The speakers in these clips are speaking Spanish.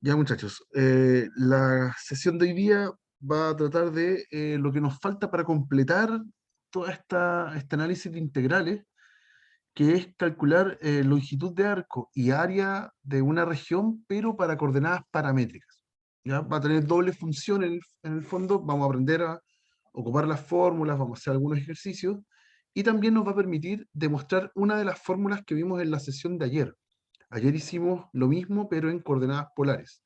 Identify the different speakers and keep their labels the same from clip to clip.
Speaker 1: Ya, muchachos, la sesión de hoy día va a tratar de lo que nos falta para completar toda este análisis de integrales, que es calcular longitud de arco y área de una región, pero para coordenadas paramétricas. ¿Ya? Va a tener doble función en el fondo. Vamos a aprender a ocupar las fórmulas, vamos a hacer algunos ejercicios, y también nos va a permitir demostrar una de las fórmulas que vimos en la sesión de ayer. Ayer hicimos lo mismo, pero en coordenadas polares.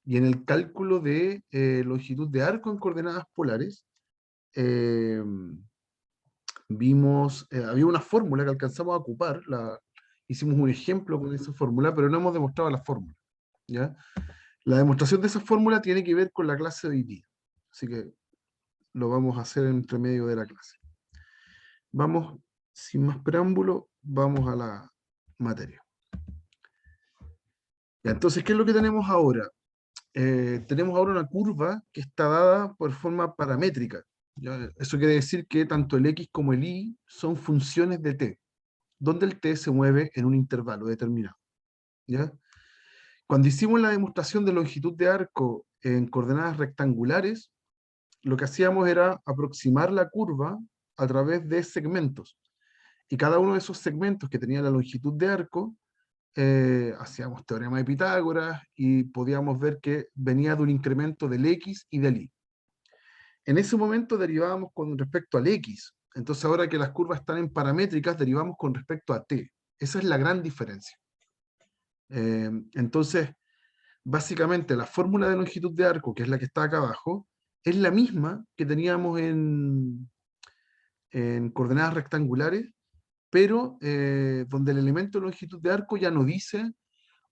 Speaker 1: Y en el cálculo de longitud de arco en coordenadas polares, eh, había una fórmula que alcanzamos a ocupar, hicimos un ejemplo con esa fórmula, pero no hemos demostrado la fórmula, ¿ya? La demostración de esa fórmula tiene que ver con la clase de hoy día, así que lo vamos a hacer entre medio de la clase. Vamos, sin más preámbulo, vamos a la materia. Ya, entonces, ¿qué es lo que tenemos ahora? Tenemos ahora una curva que está dada por forma paramétrica. ¿Ya? Eso quiere decir que tanto el x como el y son funciones de t, donde el t se mueve en un intervalo determinado. ¿Ya? Cuando hicimos la demostración de longitud de arco en coordenadas rectangulares, lo que hacíamos era aproximar la curva a través de segmentos. Y cada uno de esos segmentos que tenía la longitud de arco, hacíamos teorema de Pitágoras y podíamos ver que venía de un incremento del x y del y. En ese momento derivábamos con respecto al x. Entonces ahora que las curvas están en paramétricas, derivamos con respecto a t. Esa es la gran diferencia. Entonces, básicamente la fórmula de longitud de arco, que es la que está acá abajo, es la misma que teníamos en coordenadas rectangulares, pero donde el elemento de longitud de arco ya no dice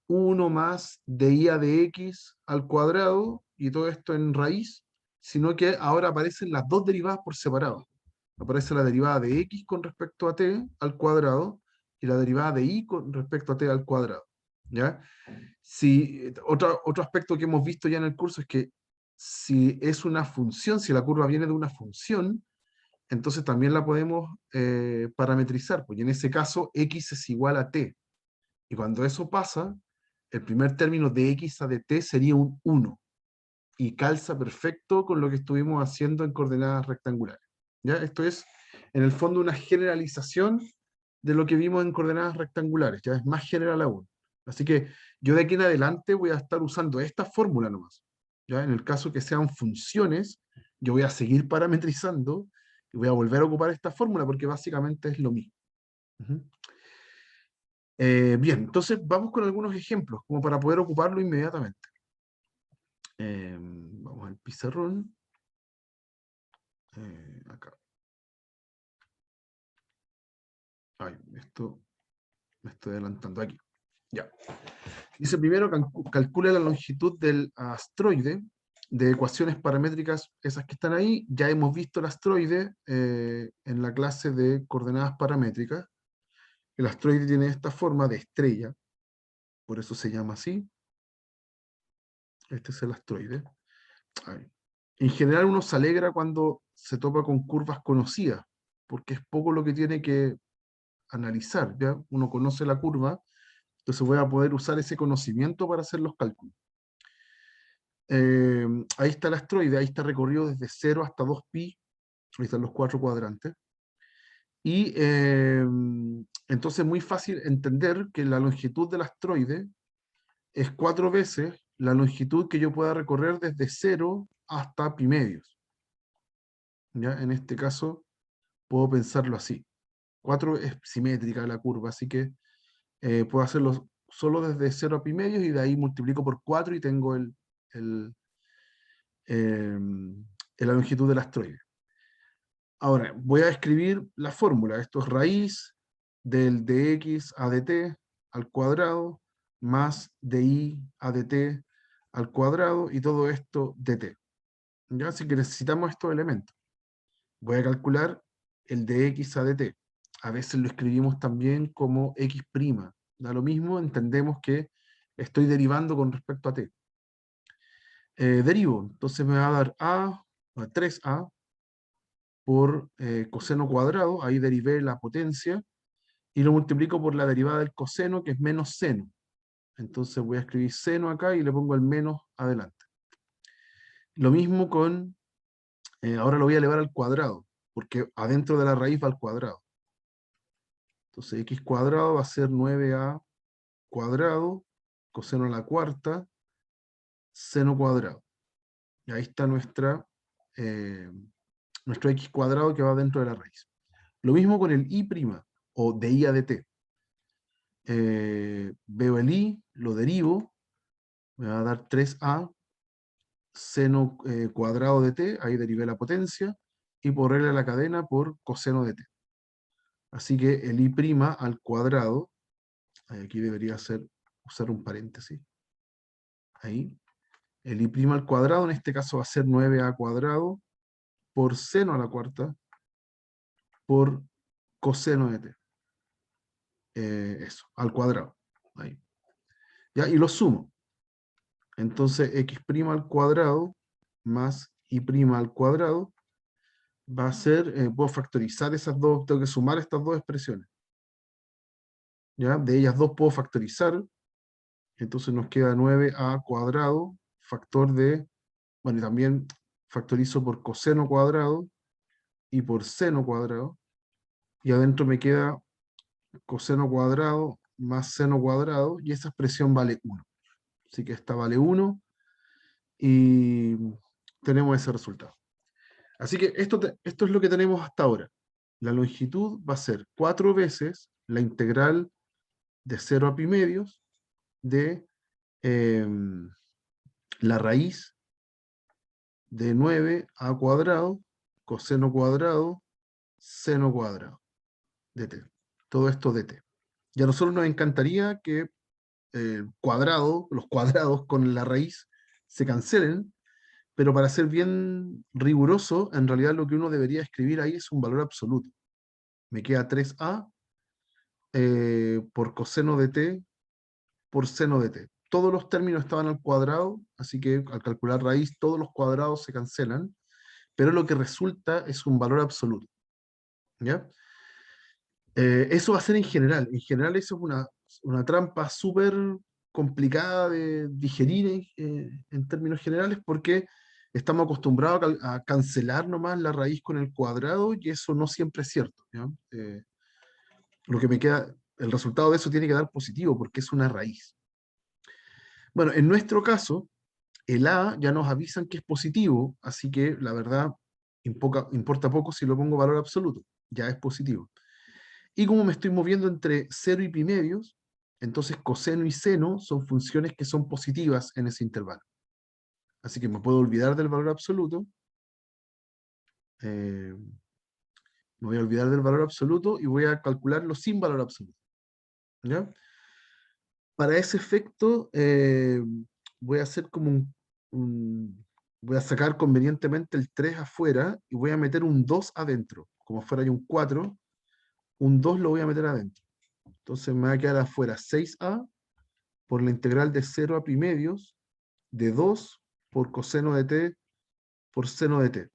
Speaker 1: 1 más de i a de x al cuadrado, y todo esto en raíz, sino que ahora aparecen las dos derivadas por separado. Aparece la derivada de x con respecto a t al cuadrado y la derivada de y con respecto a t al cuadrado. ¿Ya? Si, otro aspecto que hemos visto ya en el curso es que si es una función, si la curva viene de una función, entonces también la podemos parametrizar, porque en ese caso x es igual a t. Y cuando eso pasa, el primer término de x a de t sería un 1 y calza perfecto con lo que estuvimos haciendo en coordenadas rectangulares. ¿Ya? Esto es, en el fondo, una generalización de lo que vimos en coordenadas rectangulares, ya es más general aún. Así que yo de aquí en adelante voy a estar usando esta fórmula nomás. ¿Ya? En el caso que sean funciones, yo voy a seguir parametrizando y voy a volver a ocupar esta fórmula porque básicamente es lo mismo. Uh-huh. Bien, entonces vamos con algunos ejemplos, como para poder ocuparlo inmediatamente. Vamos al pizarrón. Acá. Ay, esto me estoy adelantando aquí. Ya. Dice primero, calcula la longitud del asteroide de ecuaciones paramétricas, esas que están ahí. Ya hemos visto el asteroide en la clase de coordenadas paramétricas. El asteroide tiene esta forma de estrella, por eso se llama así. Este es el asteroide. Ahí. En general uno se alegra cuando se topa con curvas conocidas, porque es poco lo que tiene que analizar, ¿ya? Uno conoce la curva, entonces voy a poder usar ese conocimiento para hacer los cálculos. Ahí está el asteroide, ahí está recorrido desde 0 hasta 2pi, ahí están los 4 cuadrantes. Y entonces es muy fácil entender que la longitud del asteroide es 4 veces la longitud que yo pueda recorrer desde 0 hasta pi medios. ¿Ya? En este caso puedo pensarlo así. 4 es simétrica la curva, así que puedo hacerlo solo desde 0 a pi medios y de ahí multiplico por 4 y tengo el, eh, la longitud del asteroide. Ahora, voy a escribir la fórmula. Esto es raíz del dx a dt al cuadrado más di a dt al cuadrado y todo esto dt. ¿Ya? Así que necesitamos estos elementos. Voy a calcular el dx a dt. A veces lo escribimos también como x'. Da lo mismo, entendemos que estoy derivando con respecto a t. Derivo, entonces me va a dar a 3a por coseno cuadrado, ahí derivé la potencia, y lo multiplico por la derivada del coseno, que es menos seno. Entonces voy a escribir seno acá y le pongo el menos adelante. Lo mismo con, ahora lo voy a elevar al cuadrado, porque adentro de la raíz va al cuadrado. Entonces x cuadrado va a ser 9a cuadrado, coseno a la cuarta, seno cuadrado. Y ahí está nuestro x cuadrado que va dentro de la raíz. Lo mismo con el i', o de i a de t. Veo el i, lo derivo, me va a dar 3a seno cuadrado de t, ahí derivé la potencia, y por regla de la cadena por coseno de t. Así que el i' al cuadrado, aquí debería usar un paréntesis, ahí, el i' al cuadrado en este caso va a ser 9a cuadrado por seno a la cuarta por coseno de t. Eso, al cuadrado. Ahí. ¿Ya? Y lo sumo. Entonces x' al cuadrado más i' al cuadrado va a ser, puedo factorizar esas dos, tengo que sumar estas dos expresiones. ¿Ya? De ellas dos puedo factorizar, entonces nos queda 9a cuadrado, factor de, bueno, y también factorizo por coseno cuadrado y por seno cuadrado, y adentro me queda coseno cuadrado más seno cuadrado, y esa expresión vale 1. Así que esta vale 1, y tenemos ese resultado. Así que esto es lo que tenemos hasta ahora. La longitud va a ser 4 veces la integral de 0 a pi medios de la raíz de 9a cuadrado, coseno cuadrado, seno cuadrado de t. Todo esto de t. Y a nosotros nos encantaría que los cuadrados con la raíz se cancelen, pero para ser bien riguroso, en realidad lo que uno debería escribir ahí es un valor absoluto. Me queda 3a por coseno de t por seno de t. Todos los términos estaban al cuadrado, así que al calcular raíz todos los cuadrados se cancelan, pero lo que resulta es un valor absoluto. ¿Ya? Eso va a ser en general. En general eso es una trampa súper complicada de digerir en términos generales, porque estamos acostumbrados a cancelar nomás la raíz con el cuadrado, y eso no siempre es cierto. ¿Ya? Lo que me queda, el resultado de eso tiene que dar positivo, porque es una raíz. Bueno, en nuestro caso, el a ya nos avisan que es positivo, así que la verdad importa poco si lo pongo valor absoluto, ya es positivo. Y como me estoy moviendo entre 0 y pi medios, entonces coseno y seno son funciones que son positivas en ese intervalo. Así que me puedo olvidar del valor absoluto. Me voy a olvidar del valor absoluto y voy a calcularlo sin valor absoluto. ¿Ya? Para ese efecto, voy a hacer como voy a sacar convenientemente el 3 afuera y voy a meter un 2 adentro. Como fuera hay un 4, un 2 lo voy a meter adentro. Entonces me va a quedar afuera 6a por la integral de 0 a pi medios de 2 por coseno de t por seno de t.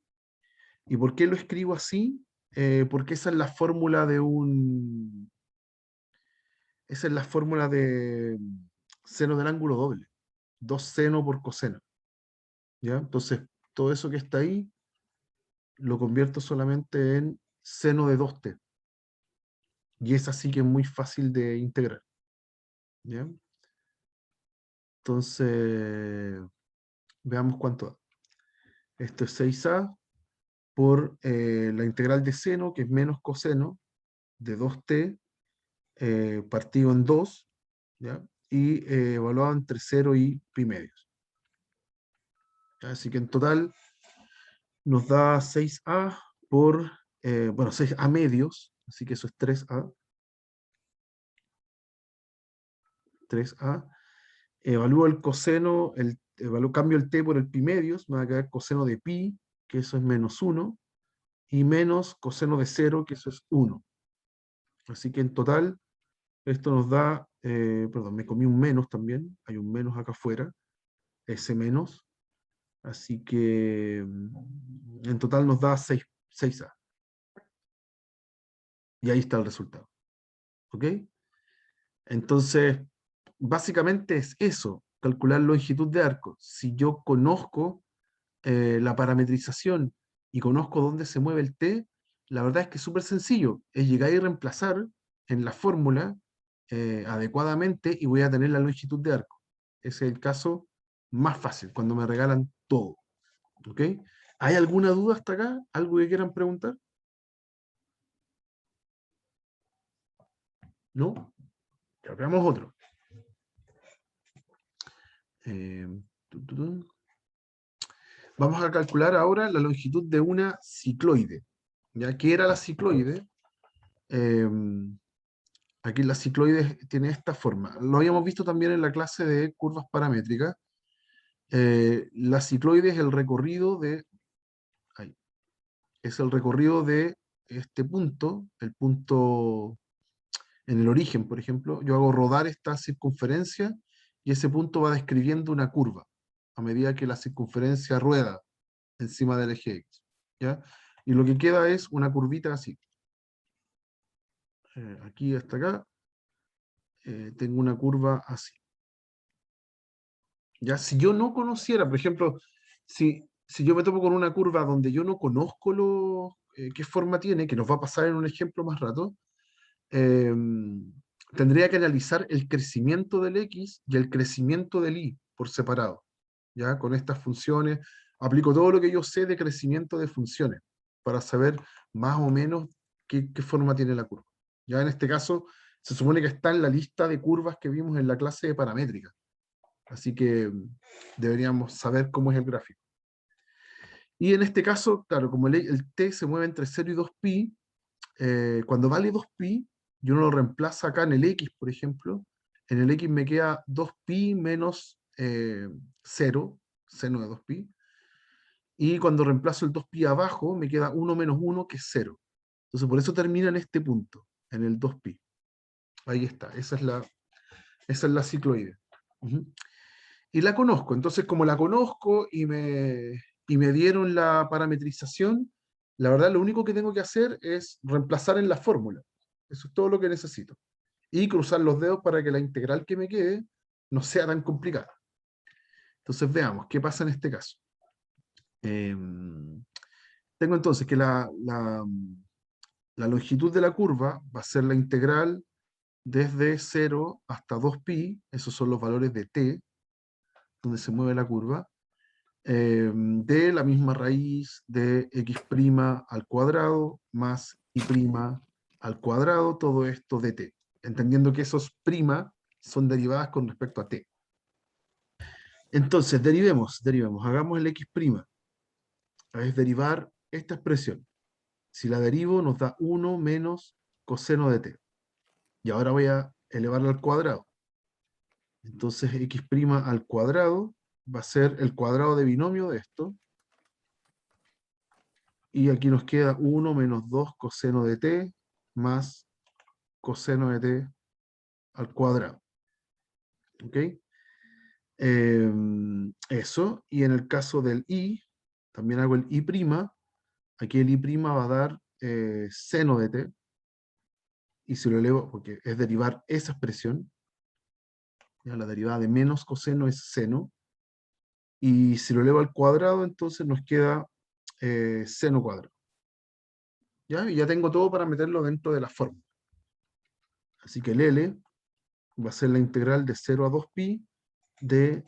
Speaker 1: ¿Y por qué lo escribo así? Porque esa es la fórmula esa es la fórmula de seno del ángulo doble. 2 seno por coseno. ¿Ya? Entonces, todo eso que está ahí lo convierto solamente en seno de 2t. Y es así que es muy fácil de integrar. ¿Ya? Entonces, veamos cuánto da. Esto es 6a por la integral de seno, que es menos coseno, de 2t partido en 2, ¿ya? Y evaluado entre 0 y pi medios. ¿Ya? Así que en total nos da 6a por, bueno, 6a medios, así que eso es 3a. 3a. Evalúo el coseno, cambio el t por el pi medios, me va a quedar coseno de pi, que eso es menos 1, y menos coseno de 0, que eso es 1. Así que en total, esto nos da, perdón, me comí un menos también, hay un menos acá afuera, ese menos, así que en total nos da 6a. Y ahí está el resultado. ¿Ok? Entonces, básicamente es eso, calcular longitud de arco. Si yo conozco la parametrización y conozco dónde se mueve el t, la verdad es que es súper sencillo. Es llegar y reemplazar en la fórmula adecuadamente y voy a tener la longitud de arco. Ese es el caso más fácil, cuando me regalan todo. ¿Ok? ¿Hay alguna duda hasta acá? ¿Algo que quieran preguntar? ¿No? Ya veamos otro. Eh, Vamos a calcular ahora la longitud de una cicloide. ¿Ya? ¿Qué era la cicloide? Eh, Aquí la cicloide tiene esta forma. Lo habíamos visto también en la clase de curvas paramétricas. La cicloide es el recorrido de, ahí, es el recorrido de este punto, el punto en el origen, por ejemplo. Yo hago rodar esta circunferencia y ese punto va describiendo una curva a medida que la circunferencia rueda encima del eje X. ¿Ya? Y lo que queda es una curvita así. Aquí hasta acá tengo una curva así. Ya, si yo no conociera, por ejemplo, si yo me topo con una curva donde yo no conozco qué forma tiene, que nos va a pasar en un ejemplo más rato, eh, tendría que analizar el crecimiento del X y el crecimiento del Y por separado. Ya, con estas funciones, aplico todo lo que yo sé de crecimiento de funciones para saber más o menos qué forma tiene la curva. Ya en este caso, se supone que está en la lista de curvas que vimos en la clase de paramétrica. Así que deberíamos saber cómo es el gráfico. Y en este caso, claro, como el t se mueve entre 0 y 2pi, cuando vale 2pi, yo no lo reemplazo acá en el x, por ejemplo. En el x me queda 2pi menos 0, seno de 2pi. Y cuando reemplazo el 2pi abajo, me queda 1 menos 1, que es 0. Entonces, por eso termina en este punto, en el 2pi. Ahí está, esa es la cicloide. Ujú. Y la conozco. Entonces, como la conozco y me dieron la parametrización, la verdad lo único que tengo que hacer es reemplazar en la fórmula. Eso es todo lo que necesito. Y cruzar los dedos para que la integral que me quede no sea tan complicada. Entonces veamos qué pasa en este caso. Tengo entonces que la longitud de la curva va a ser la integral desde 0 hasta 2pi, esos son los valores de t, donde se mueve la curva, de la misma raíz de x' al cuadrado más y' al cuadrado, todo esto de t, entendiendo que esos prima son derivadas con respecto a t. Entonces, derivemos, hagamos el x', es derivar esta expresión. Si la derivo nos da 1 menos coseno de t. Y ahora voy a elevarla al cuadrado. Entonces x' al cuadrado va a ser el cuadrado de binomio de esto, y aquí nos queda 1 menos 2 coseno de t más coseno de t al cuadrado. ¿Ok? Eso, y en el caso del y, también hago el y', aquí el y' va a dar seno de t, y si lo elevo, porque es derivar esa expresión, ya la derivada de menos coseno es seno, y si lo elevo al cuadrado, entonces nos queda seno cuadrado. ¿Ya? Y ya tengo todo para meterlo dentro de la fórmula. Así que el L va a ser la integral de 0 a 2pi de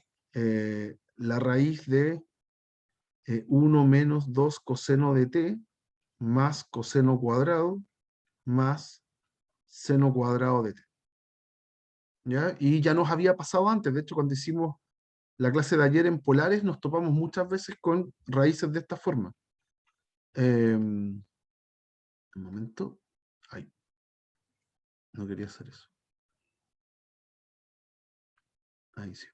Speaker 1: la raíz de 1 menos 2 coseno de t más coseno cuadrado más seno cuadrado de t. ¿Ya? Y ya nos había pasado antes, de hecho cuando hicimos la clase de ayer en polares nos topamos muchas veces con raíces de esta forma. Un momento. Ay, no quería hacer eso. Ahí sí.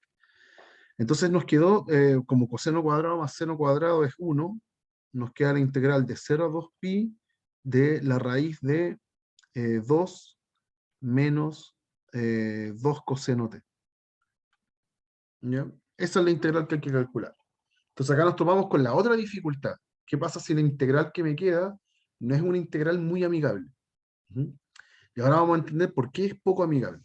Speaker 1: Entonces nos quedó como coseno cuadrado más seno cuadrado es 1, nos queda la integral de 0 a 2pi de la raíz de 2 menos 2 coseno t. ¿Ya? Esa es la integral que hay que calcular. Entonces acá nos tomamos con la otra dificultad. ¿Qué pasa si la integral que me queda no es una integral muy amigable? ¿Mm? Y ahora vamos a entender por qué es poco amigable.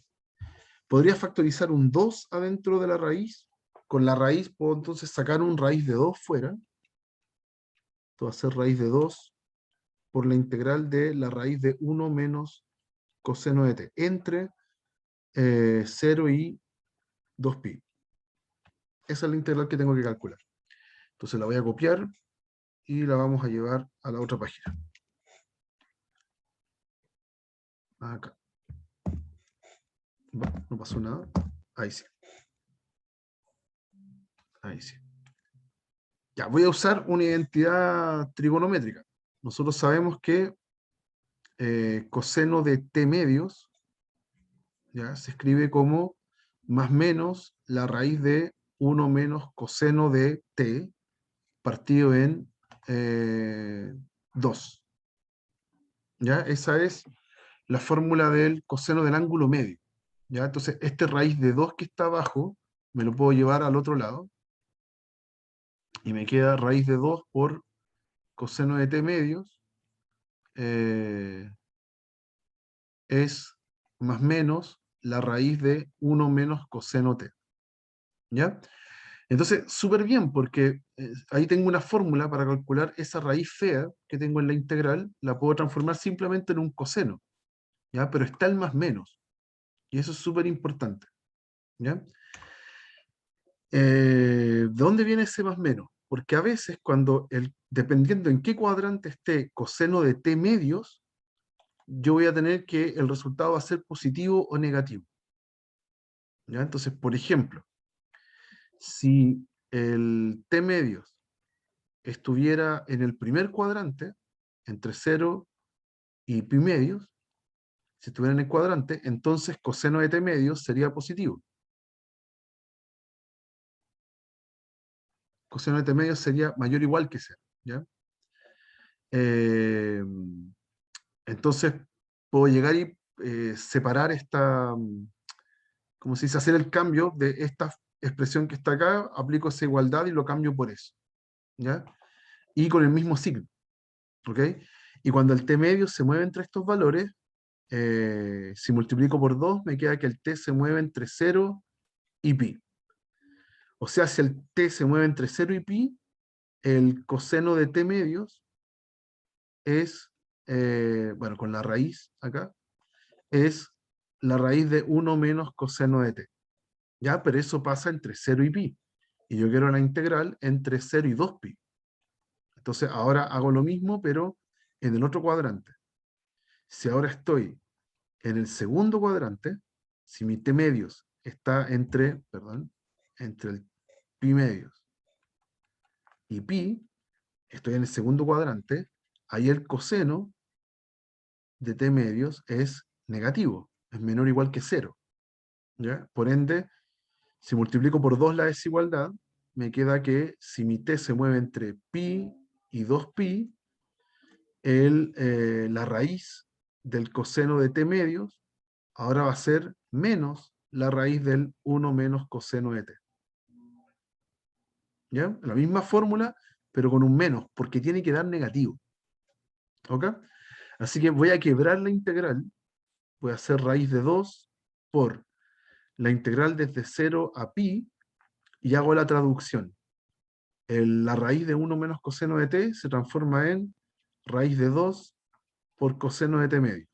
Speaker 1: Podría factorizar un 2 adentro de la raíz. Con la raíz puedo entonces sacar un raíz de 2 fuera. Esto va a ser raíz de 2 por la integral de la raíz de 1 menos coseno de t, entre 0 y 2pi. Esa es la integral que tengo que calcular. Entonces la voy a copiar y la vamos a llevar a la otra página. Acá. No pasó nada. Ahí sí. Ahí sí. Ya, voy a usar una identidad trigonométrica. Nosotros sabemos que coseno de t medios, ¿ya? Se escribe como más menos la raíz de 1 menos coseno de t partido en 2. ¿Ya? Esa es la fórmula del coseno del ángulo medio. ¿Ya? Entonces, este raíz de 2 que está abajo, me lo puedo llevar al otro lado, y me queda raíz de 2 por coseno de t medios, es más menos la raíz de 1 menos coseno t. ¿Ya? Entonces, súper bien, porque ahí tengo una fórmula para calcular esa raíz fea que tengo en la integral, la puedo transformar simplemente en un coseno, ¿ya? Pero está el más menos, y eso es súper importante, ¿ya? ¿De dónde viene ese más menos? Porque a veces dependiendo en qué cuadrante esté coseno de t medios, yo voy a tener que el resultado va a ser positivo o negativo, ¿ya? Entonces, por ejemplo, si el t medios estuviera en el primer cuadrante, entre 0 y pi medios, si estuviera en el cuadrante, entonces coseno de t medios sería positivo. Coseno de t medios sería mayor o igual que 0, ¿ya? Eh, entonces, puedo llegar y separar esta, como se dice, hacer el cambio de esta expresión que está acá, aplico esa igualdad y lo cambio por eso, ¿ya? Y con el mismo signo, ¿ok? Y cuando el t medio se mueve entre estos valores, si multiplico por 2, me queda que el t se mueve entre 0 y pi. O sea, si el t se mueve entre 0 y pi, el coseno de t medios es, bueno, con la raíz acá, es la raíz de 1 menos coseno de t. ¿Ya? Pero eso pasa entre 0 y pi. Y yo quiero la integral entre 0 y 2pi. Entonces ahora hago lo mismo, pero en el otro cuadrante. Si ahora estoy en el segundo cuadrante, si mi t medios está entre el pi medios y pi, estoy en el segundo cuadrante, ahí el coseno de t medios es negativo, es menor o igual que 0. ¿Ya? Por ende, si multiplico por 2 la desigualdad, me queda que si mi t se mueve entre pi y 2pi, la raíz del coseno de t medios ahora va a ser menos la raíz del 1 menos coseno de t. ¿Ya? La misma fórmula, pero con un menos, porque tiene que dar negativo. ¿Ok? Así que voy a quebrar la integral, voy a hacer raíz de 2 por la integral desde 0 a pi, y hago la traducción. La raíz de 1 menos coseno de t se transforma en raíz de 2 por coseno de t medio.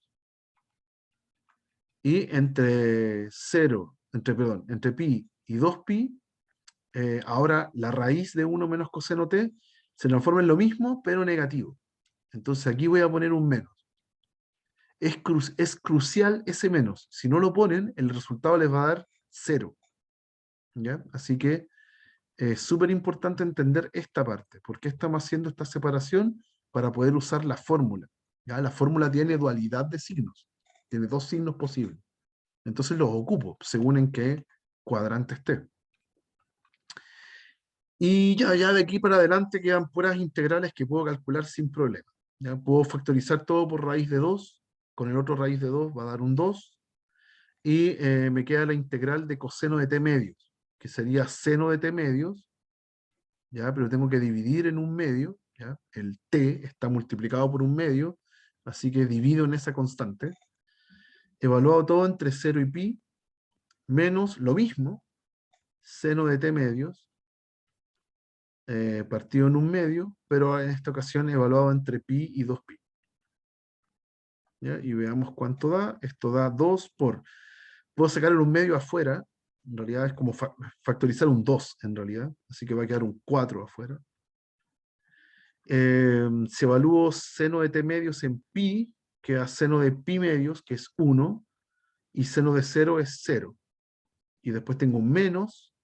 Speaker 1: Y entre pi y 2pi, ahora la raíz de 1 menos coseno t se transforma en lo mismo, pero negativo. Entonces aquí voy a poner un menos. Es crucial ese menos. Si no lo ponen, el resultado les va a dar 0. ¿Ya? Así que es súper importante entender esta parte. ¿Por qué estamos haciendo esta separación? Para poder usar la fórmula. ¿Ya? La fórmula tiene dualidad de signos. Tiene dos signos posibles. Entonces los ocupo según en qué cuadrante esté. Y ya de aquí para adelante quedan puras integrales que puedo calcular sin problema. Ya puedo factorizar todo por raíz de 2. Con el otro raíz de 2 va a dar un 2. Y me queda la integral de coseno de t medios, que sería seno de t medios, ¿ya? Pero tengo que dividir en un medio, ¿ya? El t está multiplicado por un medio, así que divido en esa constante. Evaluado todo entre 0 y pi, menos lo mismo, seno de t medios, partido en un medio, pero en esta ocasión evaluado entre pi y 2pi. ¿Ya? Y veamos cuánto da. Esto da 2 por... Puedo sacar un medio afuera, en realidad es como factorizar un 2 en realidad, así que va a quedar un 4 afuera. Si evalúo seno de t medios en pi, queda seno de pi medios, que es 1, y seno de 0 es 0. Y después tengo un menos,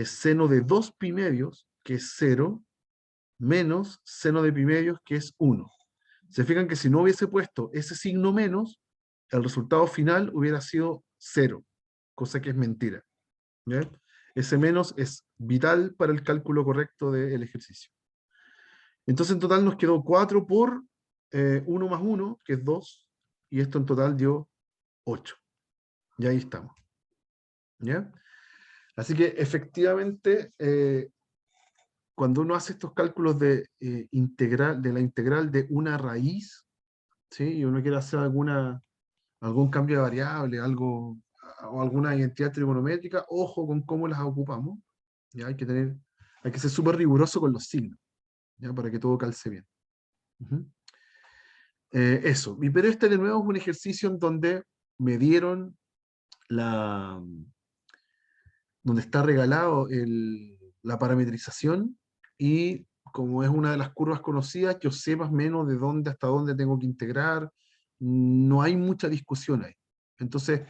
Speaker 1: seno de 2 pi medios, que es 0, menos seno de pi medios, que es 1. Se fijan que si no hubiese puesto ese signo menos, el resultado final hubiera sido 0, cosa que es mentira. ¿Ya? Ese menos es vital para el cálculo correcto del ejercicio. Entonces en total nos quedó 4 por 1 más 1, que es 2, y esto en total dio 8. Y ahí estamos. ¿Ya? Así que efectivamente, cuando uno hace estos cálculos de la integral de una raíz, ¿sí? Y uno quiere hacer algún cambio de variable, algo, o alguna identidad trigonométrica, ojo con cómo las ocupamos. ¿Ya? Hay que ser súper riguroso con los signos, ¿ya? Para que todo calce bien. Eso. Pero este de nuevo es un ejercicio en donde me dieron donde está regalado la parametrización, y como es una de las curvas conocidas, yo sé más o menos de dónde hasta dónde tengo que integrar. No hay mucha discusión ahí. Entonces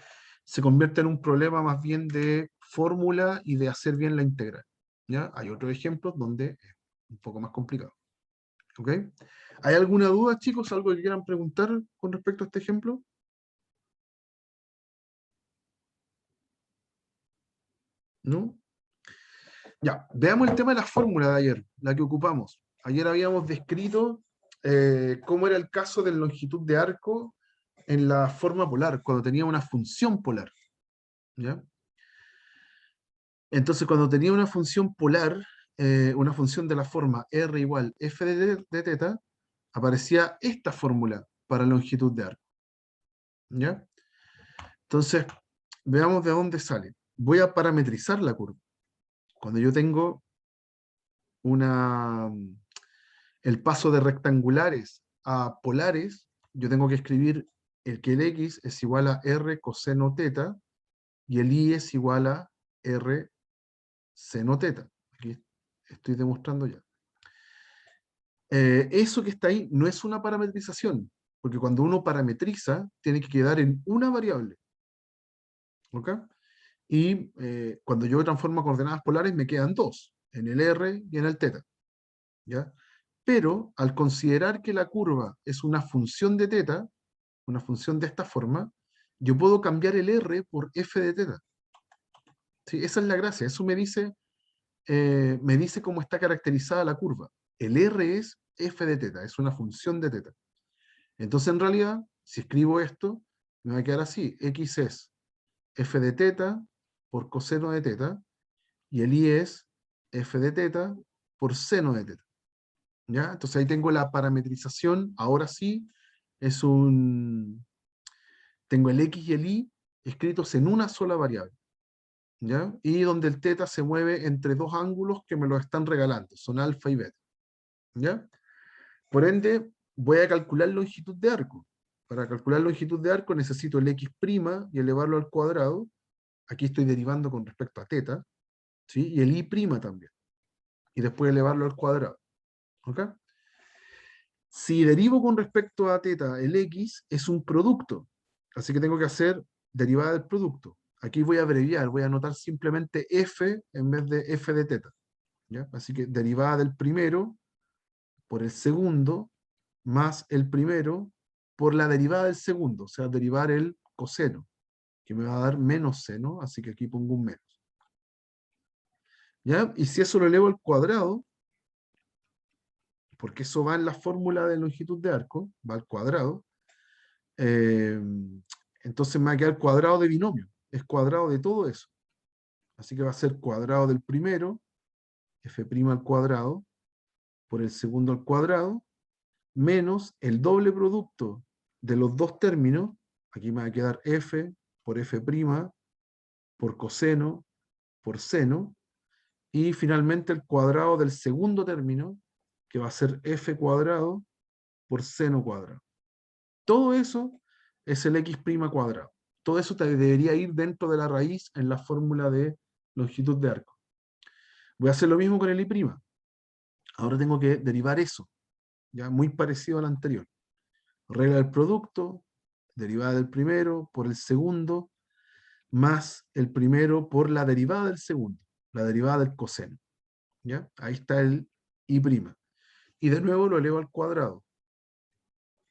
Speaker 1: se convierte en un problema más bien de fórmula y de hacer bien la integral. ¿Ya? Hay otros ejemplos donde es un poco más complicado. ¿Ok? ¿Hay alguna duda, chicos? ¿Algo que quieran preguntar con respecto a este ejemplo? ¿No? Ya, veamos el tema de la fórmula de ayer, la que ocupamos. Ayer habíamos descrito cómo era el caso de longitud de arco en la forma polar, cuando tenía una función polar. ¿Ya? Entonces, cuando tenía una función polar, una función de la forma r igual f de teta, aparecía esta fórmula para longitud de arco. ¿Ya? Entonces, veamos de dónde sale. Voy a parametrizar la curva. Cuando yo tengo una, el paso de rectangulares a polares, yo tengo que escribir que el x es igual a r coseno teta y el y es igual a r seno teta. Aquí estoy demostrando ya. Eso que está ahí no es una parametrización, porque cuando uno parametriza, tiene que quedar en una variable. ¿Ok? Y cuando yo transformo a coordenadas polares, me quedan dos, en el r y en el teta. ¿Ya? Pero al considerar que la curva es una función de teta, una función de esta forma, yo puedo cambiar el r por f de teta. ¿Sí? Esa es la gracia. Eso me dice cómo está caracterizada la curva. El r es f de teta, es una función de teta. Entonces, en realidad, si escribo esto, me va a quedar así. X es f de teta por coseno de teta, y el y es f de teta por seno de teta. ¿Ya? Entonces ahí tengo la parametrización. Ahora sí, tengo el x y el y escritos en una sola variable. ¿Ya? Y donde el teta se mueve entre dos ángulos que me lo están regalando, son alfa y beta. ¿Ya? Por ende, voy a calcular longitud de arco. Para calcular longitud de arco necesito el x' y elevarlo al cuadrado. Aquí estoy derivando con respecto a teta, ¿sí? Y el y' también. Y después elevarlo al cuadrado. ¿Ok? Si derivo con respecto a teta, el x es un producto. Así que tengo que hacer derivada del producto. Aquí voy a abreviar, voy a anotar simplemente f en vez de f de teta. ¿Ya? Así que derivada del primero por el segundo más el primero por la derivada del segundo, o sea, derivar el coseno, que me va a dar menos seno, así que aquí pongo un menos. ¿Ya? Y si eso lo elevo al cuadrado, porque eso va en la fórmula de longitud de arco, va al cuadrado, eh, entonces me va a quedar cuadrado de binomio, es cuadrado de todo eso. Así que va a ser cuadrado del primero, f' al cuadrado, por el segundo al cuadrado, menos el doble producto de los dos términos, aquí me va a quedar f por f' por coseno, por seno, y finalmente el cuadrado del segundo término, que va a ser f cuadrado por seno cuadrado. Todo eso es el x' cuadrado. Todo eso debería ir dentro de la raíz en la fórmula de longitud de arco. Voy a hacer lo mismo con el i'. Ahora tengo que derivar eso, ya muy parecido al anterior. Regla del producto, derivada del primero por el segundo, más el primero por la derivada del segundo, la derivada del coseno. ¿Ya? Ahí está el i'. Y de nuevo lo elevo al cuadrado.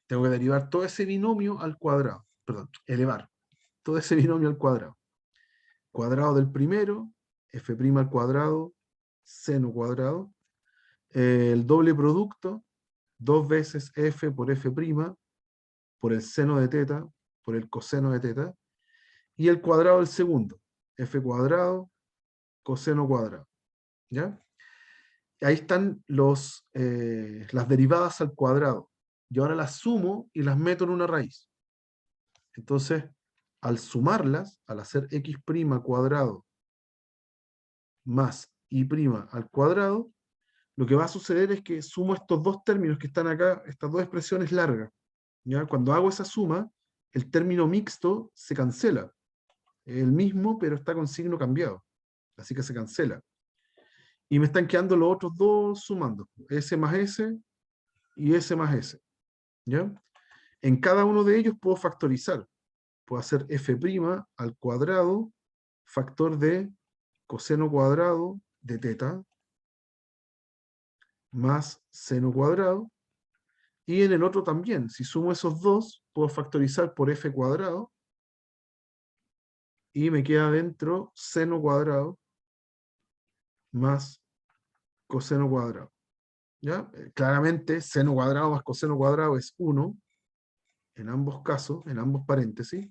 Speaker 1: Tengo que derivar todo ese binomio al cuadrado. Perdón, elevar todo ese binomio al cuadrado. Cuadrado del primero, f' al cuadrado, seno cuadrado. El doble producto, 2 veces f por f', por el seno de teta, por el coseno de teta. Y el cuadrado del segundo, f cuadrado, coseno cuadrado. ¿Ya? Ahí están las derivadas al cuadrado. Yo ahora las sumo y las meto en una raíz. Entonces, al sumarlas, al hacer x' cuadrado más y' al cuadrado, lo que va a suceder es que sumo estos dos términos que están acá, estas dos expresiones largas. ¿Ya? Cuando hago esa suma, el término mixto se cancela. Es el mismo, pero está con signo cambiado. Así que se cancela. Y me están quedando los otros dos sumando. S más S y S más S. ¿Ya? En cada uno de ellos puedo factorizar. Puedo hacer f' al cuadrado, factor de coseno cuadrado de teta, más seno cuadrado. Y en el otro también, si sumo esos dos, puedo factorizar por f cuadrado, y me queda dentro seno cuadrado más coseno cuadrado. ¿Ya? Claramente, seno cuadrado más coseno cuadrado es 1, en ambos casos, en ambos paréntesis,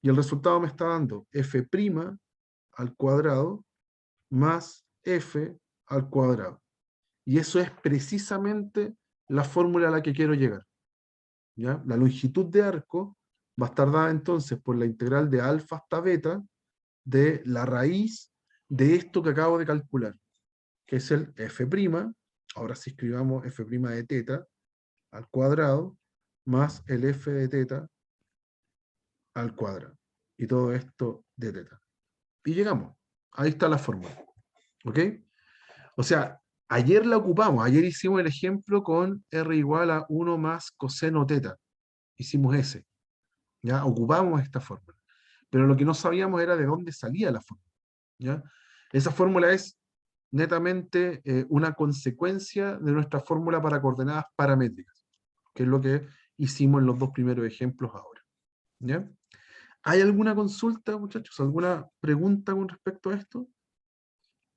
Speaker 1: y el resultado me está dando f' al cuadrado más f al cuadrado. Y eso es precisamente la fórmula a la que quiero llegar. ¿Ya? La longitud de arco va a estar dada entonces por la integral de alfa hasta beta de la raíz de esto que acabo de calcular, que es el f', ahora sí escribamos f' de teta al cuadrado, más el f de teta al cuadrado. Y todo esto de teta. Y llegamos. Ahí está la fórmula. ¿Ok? O sea, ayer la ocupamos. Ayer hicimos el ejemplo con r igual a 1 más coseno teta. Hicimos ese. ¿Ya? Ocupamos esta fórmula. Pero lo que no sabíamos era de dónde salía la fórmula. ¿Ya? Esa fórmula es netamente una consecuencia de nuestra fórmula para coordenadas paramétricas, que es lo que hicimos en los dos primeros ejemplos ahora. ¿Ya? ¿Hay alguna consulta, muchachos? ¿Alguna pregunta con respecto a esto?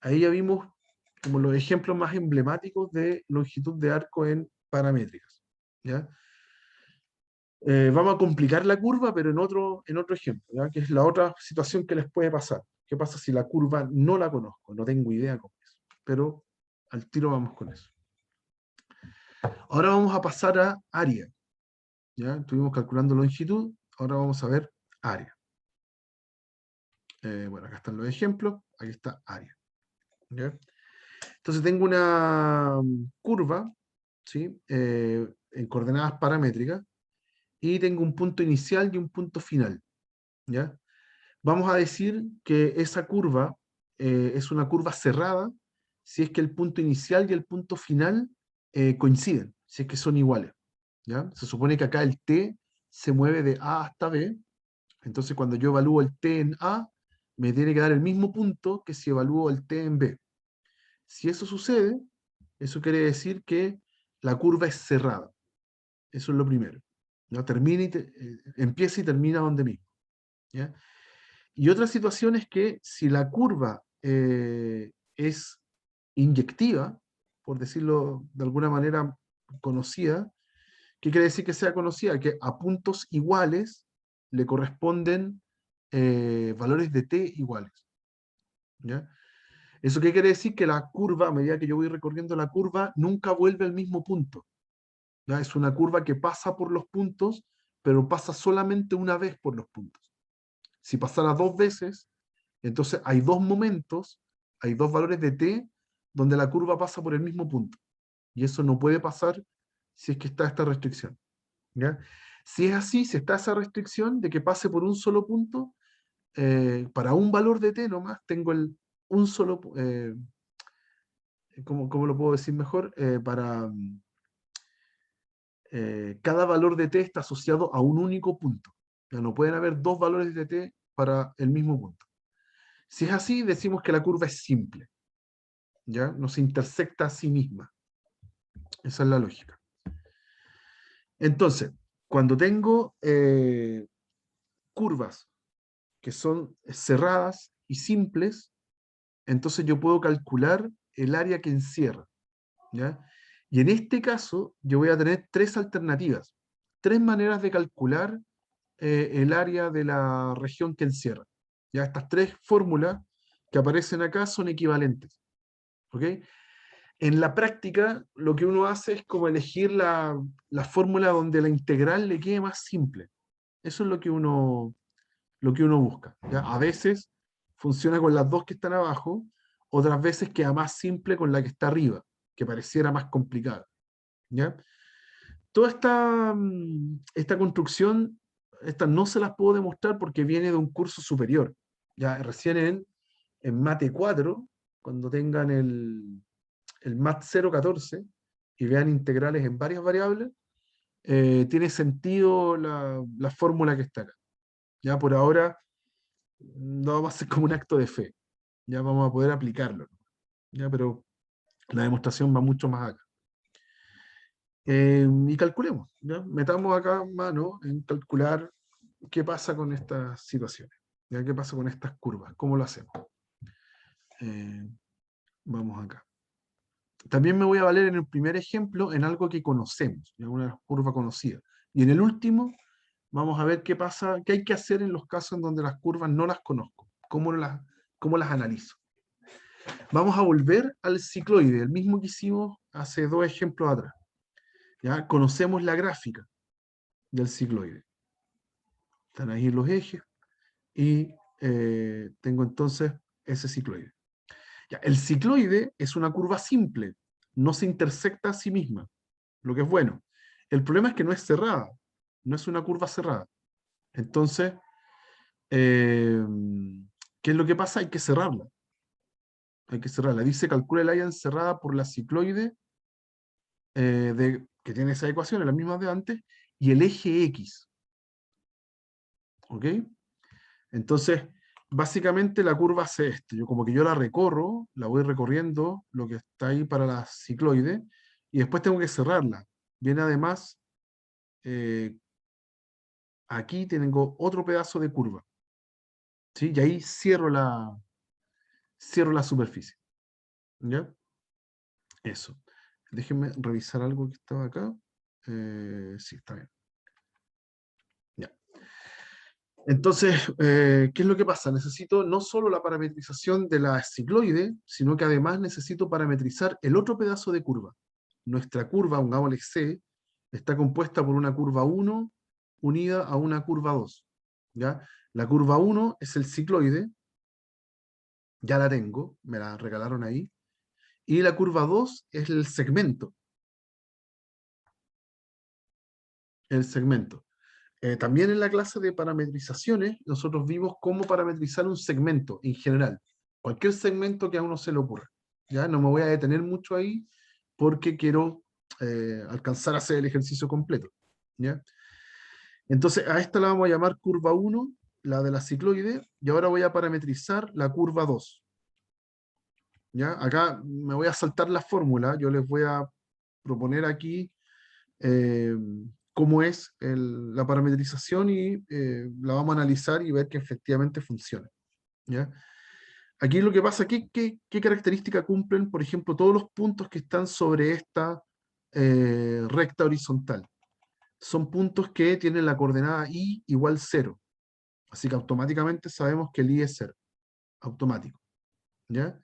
Speaker 1: Ahí ya vimos como los ejemplos más emblemáticos de longitud de arco en paramétricas. ¿Ya? Vamos a complicar la curva, pero en otro ejemplo, ¿ya? Que es la otra situación que les puede pasar. ¿Qué pasa si la curva no la conozco? No tengo idea cómo es. Pero al tiro vamos con eso. Ahora vamos a pasar a área. ¿Ya? Estuvimos calculando longitud, ahora vamos a ver área. Bueno, acá están los ejemplos, aquí está área. ¿Ya? Entonces tengo una curva, ¿sí? En coordenadas paramétricas, y tengo un punto inicial y un punto final. ¿Ya? Vamos a decir que esa curva es una curva cerrada si es que el punto inicial y el punto final coinciden, si es que son iguales. ¿Ya? Se supone que acá el t se mueve de A hasta B, entonces cuando yo evalúo el t en A, me tiene que dar el mismo punto que si evalúo el t en B. Si eso sucede, eso quiere decir que la curva es cerrada. Eso es lo primero. ¿No? Empieza y termina donde mismo. ¿Ya? Y otra situación es que si la curva es inyectiva, por decirlo de alguna manera conocida, ¿qué quiere decir que sea conocida? Que a puntos iguales le corresponden valores de t iguales. ¿Ya? ¿Eso qué quiere decir? Que la curva, a medida que yo voy recorriendo la curva, nunca vuelve al mismo punto. ¿Ya? Es una curva que pasa por los puntos, pero pasa solamente una vez por los puntos. Si pasara 2 veces, Entonces hay dos momentos, hay dos valores de t donde la curva pasa por el mismo punto. Y eso no puede pasar si es que está esta restricción. ¿Ya? Si es así, si está esa restricción de que pase por un solo punto, para un valor de t nomás tengo un solo, ¿cómo lo puedo decir mejor? Cada valor de t está asociado a un único punto. Ya no pueden haber dos valores de t para el mismo punto. Si es así, decimos que la curva es simple. ¿Ya? No se intersecta a sí misma. Esa es la lógica. Entonces, cuando tengo curvas que son cerradas y simples, entonces yo puedo calcular el área que encierra. ¿Ya? Y en este caso, yo voy a tener tres alternativas, tres maneras de calcular el área de la región que encierra. ¿Ya? Estas tres fórmulas que aparecen acá son equivalentes. ¿Ok? En la práctica, lo que uno hace es como elegir la fórmula donde la integral le quede más simple. Eso es lo que uno busca. ¿Ya? A veces funciona con las dos que están abajo, otras veces queda más simple con la que está arriba, que pareciera más complicada. ¿Ya? Toda esta construcción, esta no se las puedo demostrar porque viene de un curso superior. Ya recién en Mate 4, cuando tengan el MAT 014 y vean integrales en varias variables, tiene sentido la fórmula que está acá. Ya por ahora no vamos a hacer como un acto de fe. Ya vamos a poder aplicarlo. Ya, pero la demostración va mucho más acá. Y calculemos. ¿Ya? Metamos acá mano en calcular qué pasa con estas situaciones. ¿Ya? ¿Qué pasa con estas curvas? ¿Cómo lo hacemos? Vamos acá. También me voy a valer en el primer ejemplo en algo que conocemos, en una curva conocida. Y en el último vamos a ver qué pasa, qué hay que hacer en los casos en donde las curvas no las conozco, cómo las analizo. Vamos a volver al cicloide, el mismo que hicimos hace dos ejemplos atrás. ¿Ya? Conocemos la gráfica del cicloide. Están ahí los ejes y tengo entonces ese cicloide. Ya, el cicloide es una curva simple, no se intersecta a sí misma, lo que es bueno. El problema es que no es cerrada, no es una curva cerrada. Entonces, ¿qué es lo que pasa? Hay que cerrarla. Hay que cerrarla. Dice, calcula el área encerrada por la cicloide que tiene esa ecuación, la misma de antes, y el eje X. ¿Ok? Entonces, básicamente la curva hace esto. Yo la recorro, la voy recorriendo, lo que está ahí para la cicloide, y después tengo que cerrarla. Viene además, aquí tengo otro pedazo de curva. ¿Sí? Y ahí cierro la superficie. ¿Ya? Eso. Déjenme revisar algo que estaba acá. Sí, está bien. Ya. Entonces, ¿qué es lo que pasa? Necesito no solo la parametrización de la cicloide, sino que además necesito parametrizar el otro pedazo de curva. Nuestra curva, pongámosle C, está compuesta por una curva 1 unida a una curva 2. ¿Ya? La curva 1 es el cicloide, ya la tengo, me la regalaron ahí. Y la curva 2 es el segmento. El segmento. También en la clase de parametrizaciones, nosotros vimos cómo parametrizar un segmento en general. Cualquier segmento que a uno se le ocurra. ¿Ya? No me voy a detener mucho ahí porque quiero alcanzar a hacer el ejercicio completo. ¿Ya? Entonces, a esta la vamos a llamar curva 1, la de la cicloide, y ahora voy a parametrizar la curva 2. ¿Ya? Acá me voy a saltar la fórmula, yo les voy a proponer aquí eh, cómo es la parametrización y la vamos a analizar y ver que efectivamente funciona. ¿Ya? Aquí lo que pasa, ¿qué característica cumplen, por ejemplo, todos los puntos que están sobre esta recta horizontal? Son puntos que tienen la coordenada i igual 0. Así que automáticamente sabemos que el i es 0. Automático. ¿Ya?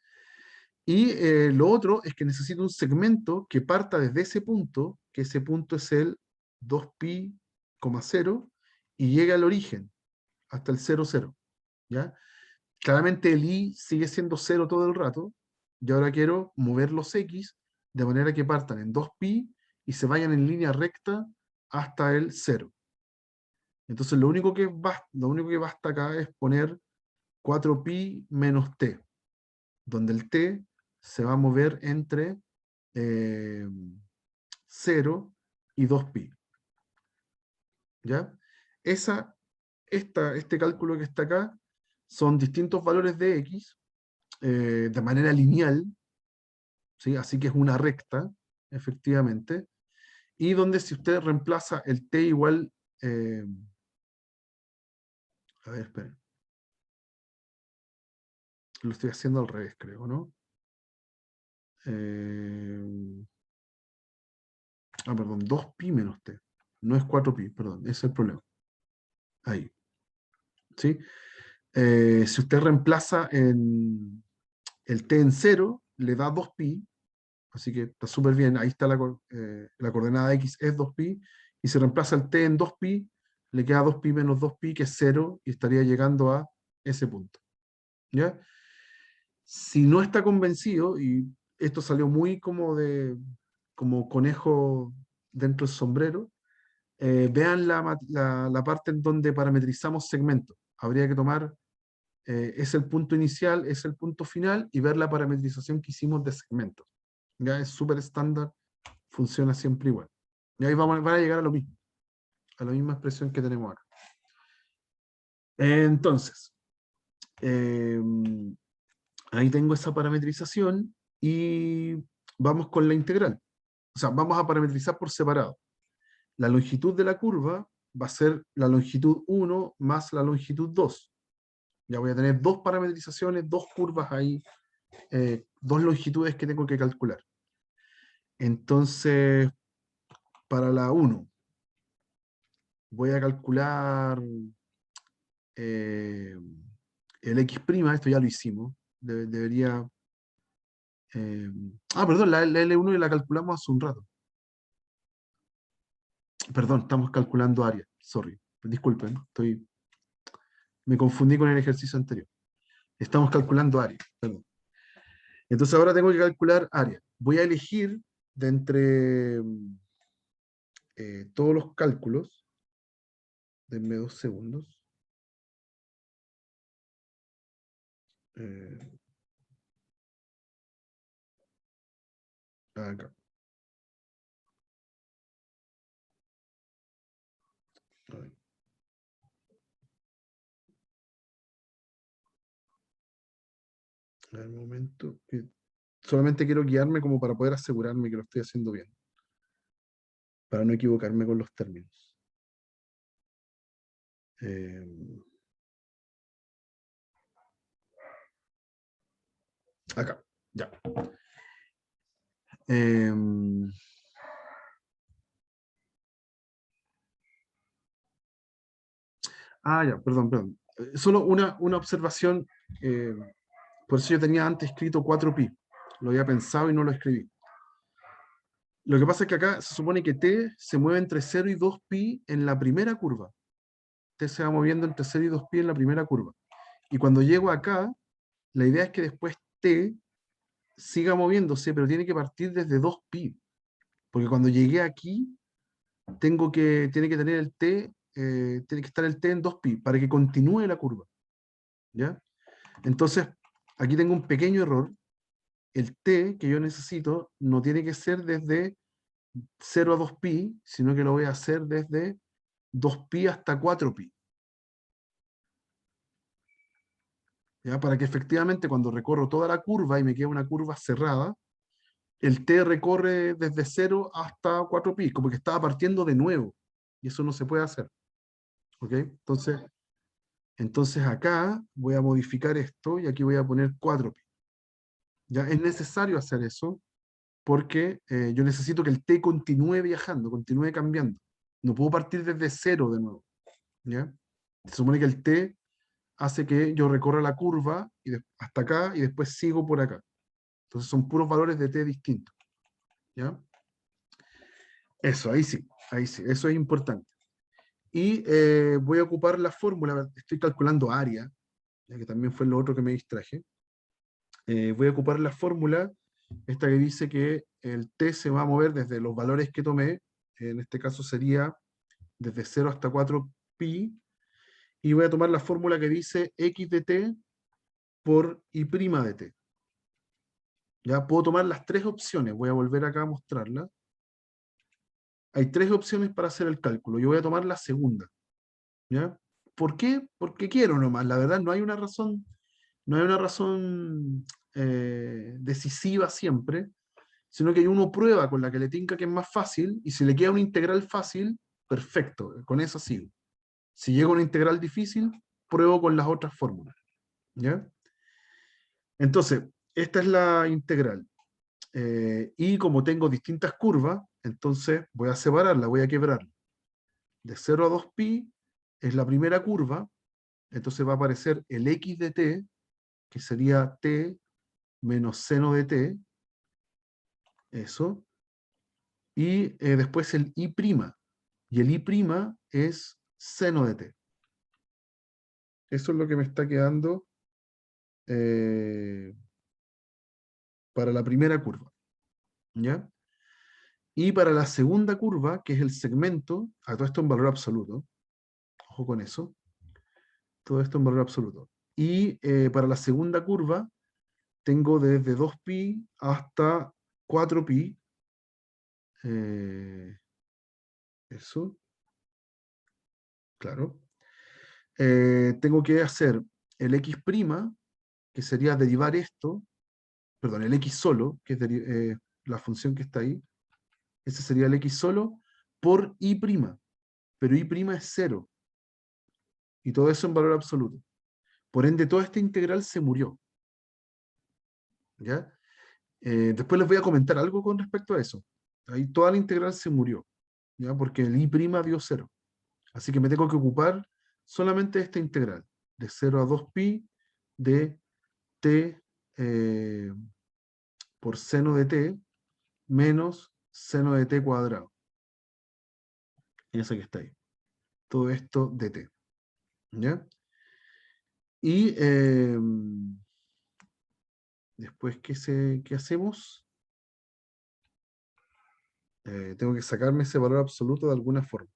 Speaker 1: Y lo otro es que necesito un segmento que parta desde ese punto, que ese punto es el 2pi, 0, y llegue al origen, hasta el 0, 0. ¿Ya? Claramente el y sigue siendo 0 todo el rato, y ahora quiero mover los x de manera que partan en 2pi y se vayan en línea recta hasta el 0. Entonces lo único que basta acá es poner 4pi menos t, donde el t se va a mover entre 0 y 2pi. ¿Ya? Este cálculo que está acá son distintos valores de x de manera lineal, ¿sí? Así que es una recta, efectivamente, y donde si usted reemplaza el t igual, a ver, esperen, lo estoy haciendo al revés, creo, ¿no? Perdón, 2pi menos t, no es 4pi, perdón, ese es el problema. Ahí, ¿sí? Si usted reemplaza el t en 0, le da 2pi, así que está súper bien, ahí está la coordenada x es 2pi, y si reemplaza el t en 2pi, le queda 2pi menos 2pi, que es 0, y estaría llegando a ese punto. ¿Ya? Si no está convencido, y esto salió muy como conejo dentro del sombrero, vean la parte en donde parametrizamos segmentos. Habría que tomar, es el punto inicial, es el punto final, y ver la parametrización que hicimos de segmentos. Ya es súper estándar, funciona siempre igual. Y ahí van a llegar a lo mismo, a la misma expresión que tenemos ahora. Entonces, eh, ahí tengo esa parametrización y vamos con la integral. O sea, vamos a parametrizar por separado. La longitud de la curva va a ser la longitud 1 más la longitud 2. Ya voy a tener dos parametrizaciones, dos curvas ahí, dos longitudes que tengo que calcular. Entonces, para la 1, voy a calcular el x', esto ya lo hicimos. Debería... eh, perdón, la L1 la calculamos hace un rato. Perdón, estamos calculando área. Sorry, disculpen, me confundí con el ejercicio anterior. Estamos calculando área, perdón. Entonces ahora tengo que calcular área. Voy a elegir de entre todos los cálculos. Denme 2 segundos. Eh, Acá. A ver, un momento. Solamente quiero guiarme como para poder asegurarme que lo estoy haciendo bien. Para no equivocarme con los términos. Eh, Acá, ya. Eh, ya, perdón. Solo una observación. Por eso yo tenía antes escrito 4pi. Lo había pensado y no lo escribí. Lo que pasa es que acá se supone que t se mueve entre 0 y 2pi en la primera curva. T se va moviendo entre 0 y 2pi en la primera curva. Y cuando llego acá, la idea es que después t siga moviéndose, pero tiene que partir desde 2pi. Porque cuando llegué aquí, tiene que tener el t, tiene que estar el t en 2pi para que continúe la curva. ¿Ya? Entonces, aquí tengo un pequeño error. El t que yo necesito no tiene que ser desde 0 a 2pi, sino que lo voy a hacer desde 2pi hasta 4pi. ¿Ya? Para que efectivamente cuando recorro toda la curva y me queda una curva cerrada, el t recorre desde 0 hasta 4pi, como que estaba partiendo de nuevo. Y eso no se puede hacer. ¿Ok? Entonces acá voy a modificar esto y aquí voy a poner 4pi. ¿Ya? Es necesario hacer eso porque yo necesito que el t continúe viajando, continúe cambiando. No puedo partir desde 0 de nuevo. ¿Ya? Se supone que el t hace que yo recorra la curva hasta acá y después sigo por acá. Entonces son puros valores de t distintos. ¿Ya? Eso, ahí sí, eso es importante. Y voy a ocupar la fórmula, estoy calculando área, ya que también fue lo otro que me distraje. Voy a ocupar la fórmula, esta que dice que el t se va a mover desde los valores que tomé, en este caso sería desde 0 hasta 4pi, y voy a tomar la fórmula que dice x de t por y' de t. Ya puedo tomar las tres opciones, voy a volver acá a mostrarlas. Hay tres opciones para hacer el cálculo, yo voy a tomar la segunda. ¿Ya? ¿Por qué? Porque quiero nomás, la verdad no hay una razón, no hay una razón decisiva siempre, sino que uno prueba con la que le tinca que es más fácil, y si le queda una integral fácil, perfecto, con eso sigo. Si llega una integral difícil, pruebo con las otras fórmulas. ¿Ya? Entonces, esta es la integral. Y como tengo distintas curvas, entonces voy a separarla, voy a quebrarla. De 0 a 2pi es la primera curva, entonces va a aparecer el x de t, que sería t menos seno de t, eso, y después el y', y el y' es seno de t. Eso es lo que me está quedando eh, para la primera curva. ¿Ya? Y para la segunda curva, que es el segmento, a todo esto en valor absoluto, ojo con eso, todo esto en valor absoluto. Y para la segunda curva, tengo desde 2pi hasta 4pi, eso, claro. Tengo que hacer el x', que sería derivar esto, perdón, el x solo, que es la función que está ahí, ese sería el x solo, por y', pero y' es 0, y todo eso en valor absoluto. Por ende, toda esta integral se murió. ¿Ya? Después les voy a comentar algo con respecto a eso. Ahí toda la integral se murió, ¿ya? Porque el y' dio 0. Así que me tengo que ocupar solamente de esta integral, de 0 a 2pi de t por seno de t menos seno de t cuadrado. Esa que está ahí. Todo esto de t. ¿Ya? Y después, ¿qué hacemos? Tengo que sacarme ese valor absoluto de alguna forma.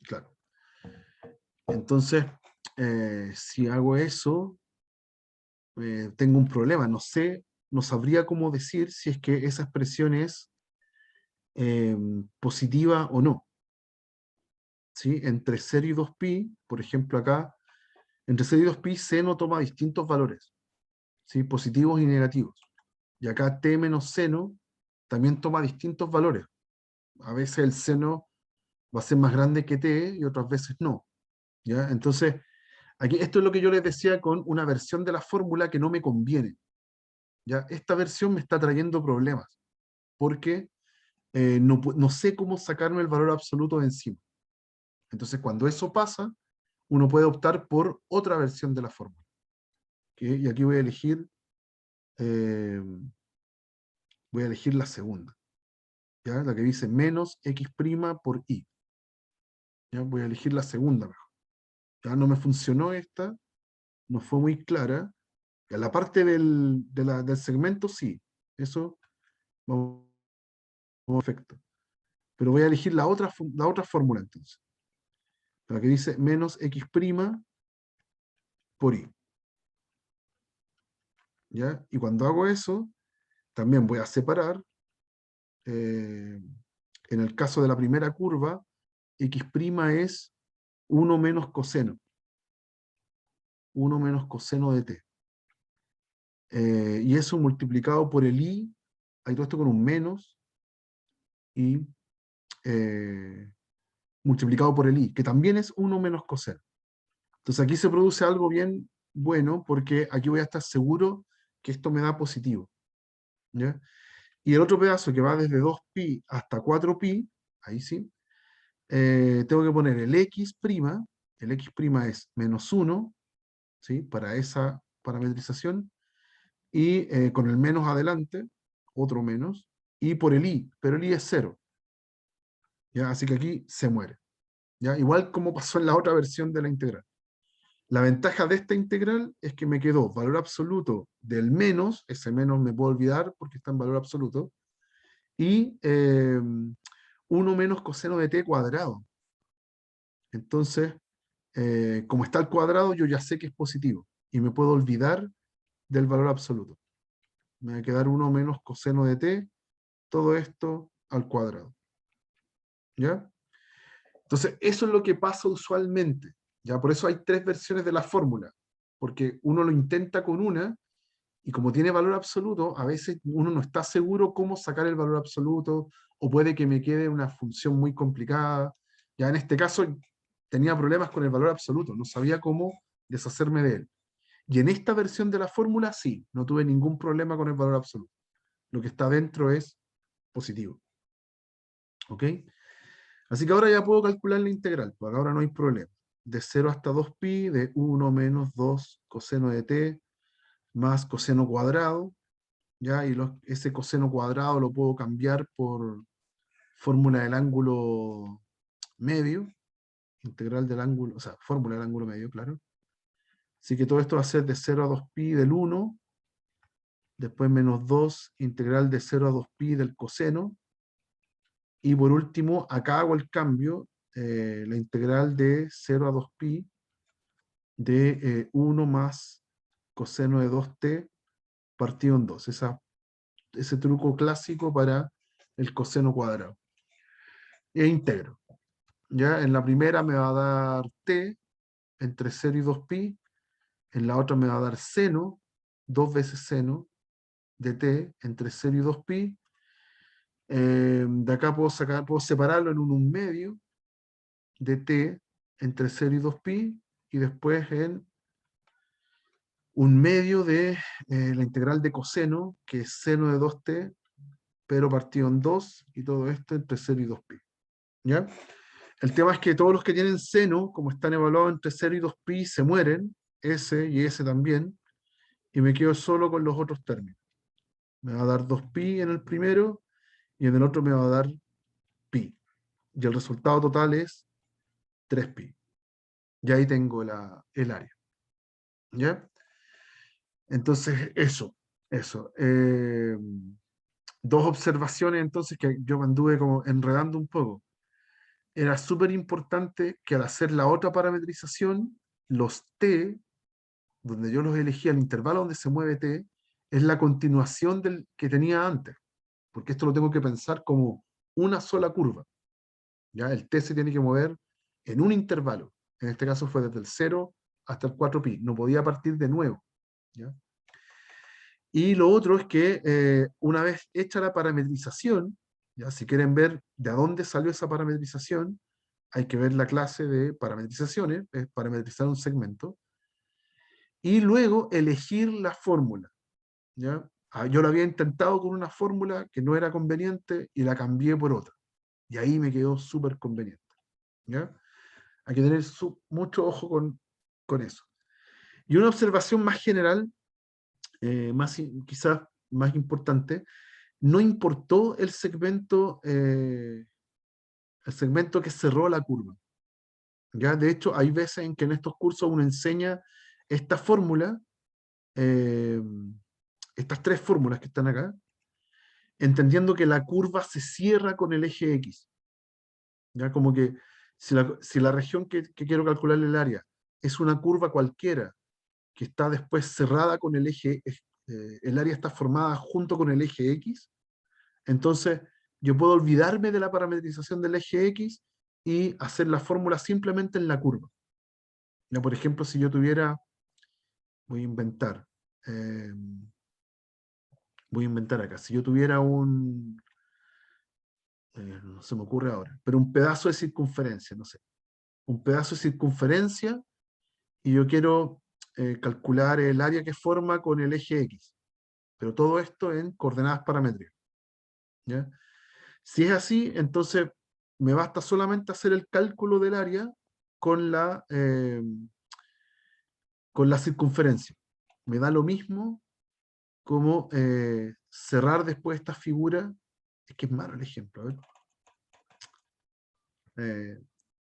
Speaker 1: Claro. Entonces, si hago eso, tengo un problema. No sé, no sabría cómo decir si es que esa expresión es positiva o no. ¿Sí? Entre 0 y 2pi, por ejemplo acá, entre 0 y 2pi, seno toma distintos valores, ¿sí? Positivos y negativos. Y acá t menos seno también toma distintos valores. A veces el seno va a ser más grande que t y otras veces no. ¿Ya? Entonces, aquí, esto es lo que yo les decía con una versión de la fórmula que no me conviene. ¿Ya? Esta versión me está trayendo problemas, porque no sé cómo sacarme el valor absoluto de encima. Entonces, cuando eso pasa, uno puede optar por otra versión de la fórmula. Y aquí eh, voy a elegir la segunda, ¿ya? La que dice menos x' por y. ¿Ya? Voy a elegir la segunda mejor. Ya no me funcionó esta, no fue muy clara. En la parte del segmento, sí. Eso, vamos, perfecto. Pero voy a elegir la otra fórmula entonces. La que dice menos x' por y. ¿Ya? Y cuando hago eso, también voy a separar. En el caso de la primera curva, x' es 1 menos coseno. 1 menos coseno de t. Y eso multiplicado por el i, hay todo esto con un menos, y multiplicado por el i, que también es 1 menos coseno. Entonces aquí se produce algo bien bueno, porque aquí voy a estar seguro que esto me da positivo. ¿Ya? Y el otro pedazo que va desde 2pi hasta 4pi, ahí sí, tengo que poner el x', es menos 1, ¿sí? Para esa parametrización, y con el menos adelante, otro menos, y por el i, pero el i es 0. ¿Ya? Así que aquí se muere. ¿ya? Igual como pasó en la otra versión de la integral. La ventaja de esta integral es que me quedó valor absoluto del menos, ese menos me puedo olvidar porque está en valor absoluto, y 1 menos coseno de t cuadrado. Entonces, como está al cuadrado, yo ya sé que es positivo y me puedo olvidar del valor absoluto. Me va a quedar 1 menos coseno de t, todo esto al cuadrado. ¿Ya? Entonces, eso es lo que pasa usualmente. ¿Ya? Por eso hay 3 versiones de la fórmula, porque uno lo intenta con una, y como tiene valor absoluto, a veces uno no está seguro cómo sacar el valor absoluto, o puede que me quede una función muy complicada. Ya en este caso tenía problemas con el valor absoluto, no sabía cómo deshacerme de él. Y en esta versión de la fórmula sí, no tuve ningún problema con el valor absoluto. Lo que está dentro es positivo. ¿Ok? Así que ahora ya puedo calcular la integral, pues ahora no hay problema. De 0 hasta 2pi, de 1 menos 2 coseno de t, más coseno cuadrado, ¿ya? Y ese coseno cuadrado lo puedo cambiar por fórmula del ángulo medio, integral del ángulo, o sea, fórmula del ángulo medio, claro. Así que todo esto va a ser de 0 a 2pi del 1, después menos 2, integral de 0 a 2pi del coseno, y por último, acá hago el cambio, la integral de 0 a 2pi de 1 más coseno de 2t partido en 2. Ese truco clásico para el coseno cuadrado. E integro. ¿Ya? En la primera me va a dar t entre 0 y 2pi, en la otra me va a dar seno, 2 veces seno de t entre 0 y 2pi. De acá puedo separarlo en un medio de t entre 0 y 2pi, y después en un medio de la integral de coseno, que es seno de 2t, pero partido en 2, y todo esto entre 0 y 2pi. ¿Ya? El tema es que todos los que tienen seno, como están evaluados entre 0 y 2pi, se mueren, ese y ese también, y me quedo solo con los otros términos. Me va a dar 2pi en el primero, y en el otro me va a dar pi. Y el resultado total es 3pi. Y ahí tengo el área. ¿Ya? Entonces, eso. Dos observaciones entonces que yo me anduve como enredando un poco. Era súper importante que al hacer la otra parametrización, los t, donde yo los elegía, el intervalo donde se mueve t, es la continuación del que tenía antes, porque esto lo tengo que pensar como una sola curva. ¿Ya? El t se tiene que mover en un intervalo. En este caso fue desde el 0 hasta el 4pi. No podía partir de nuevo. ¿Ya? Y lo otro es que una vez hecha la parametrización, ¿ya? Si quieren ver de dónde salió esa parametrización, hay que ver la clase de parametrizaciones, es parametrizar un segmento, y luego elegir la fórmula. ¿Ya? Yo lo había intentado con una fórmula que no era conveniente y la cambié por otra. Y ahí me quedó súper conveniente. ¿Ya? Hay que tener mucho ojo con eso. Y una observación más general, quizás más importante, no importó el segmento que cerró la curva. ¿Ya? De hecho, hay veces en que en estos cursos uno enseña esta fórmula, eh, estas 3 fórmulas que están acá, entendiendo que la curva se cierra con el eje X. ¿Ya? Como que si la región que quiero calcular el área es una curva cualquiera que está después cerrada con el eje, el área está formada junto con el eje X, entonces yo puedo olvidarme de la parametrización del eje X y hacer la fórmula simplemente en la curva. ¿Ya? Por ejemplo, si yo tuviera, voy a inventar, eh, voy a inventar acá, si yo tuviera no se me ocurre ahora, pero un pedazo de circunferencia, no sé, un pedazo de circunferencia, y yo quiero calcular el área que forma con el eje X, pero todo esto en coordenadas paramétricas. ¿Ya? Si es así, entonces me basta solamente hacer el cálculo del área con con la circunferencia. Me da lo mismo como cerrar después esta figura. Es que es malo el ejemplo. A ver.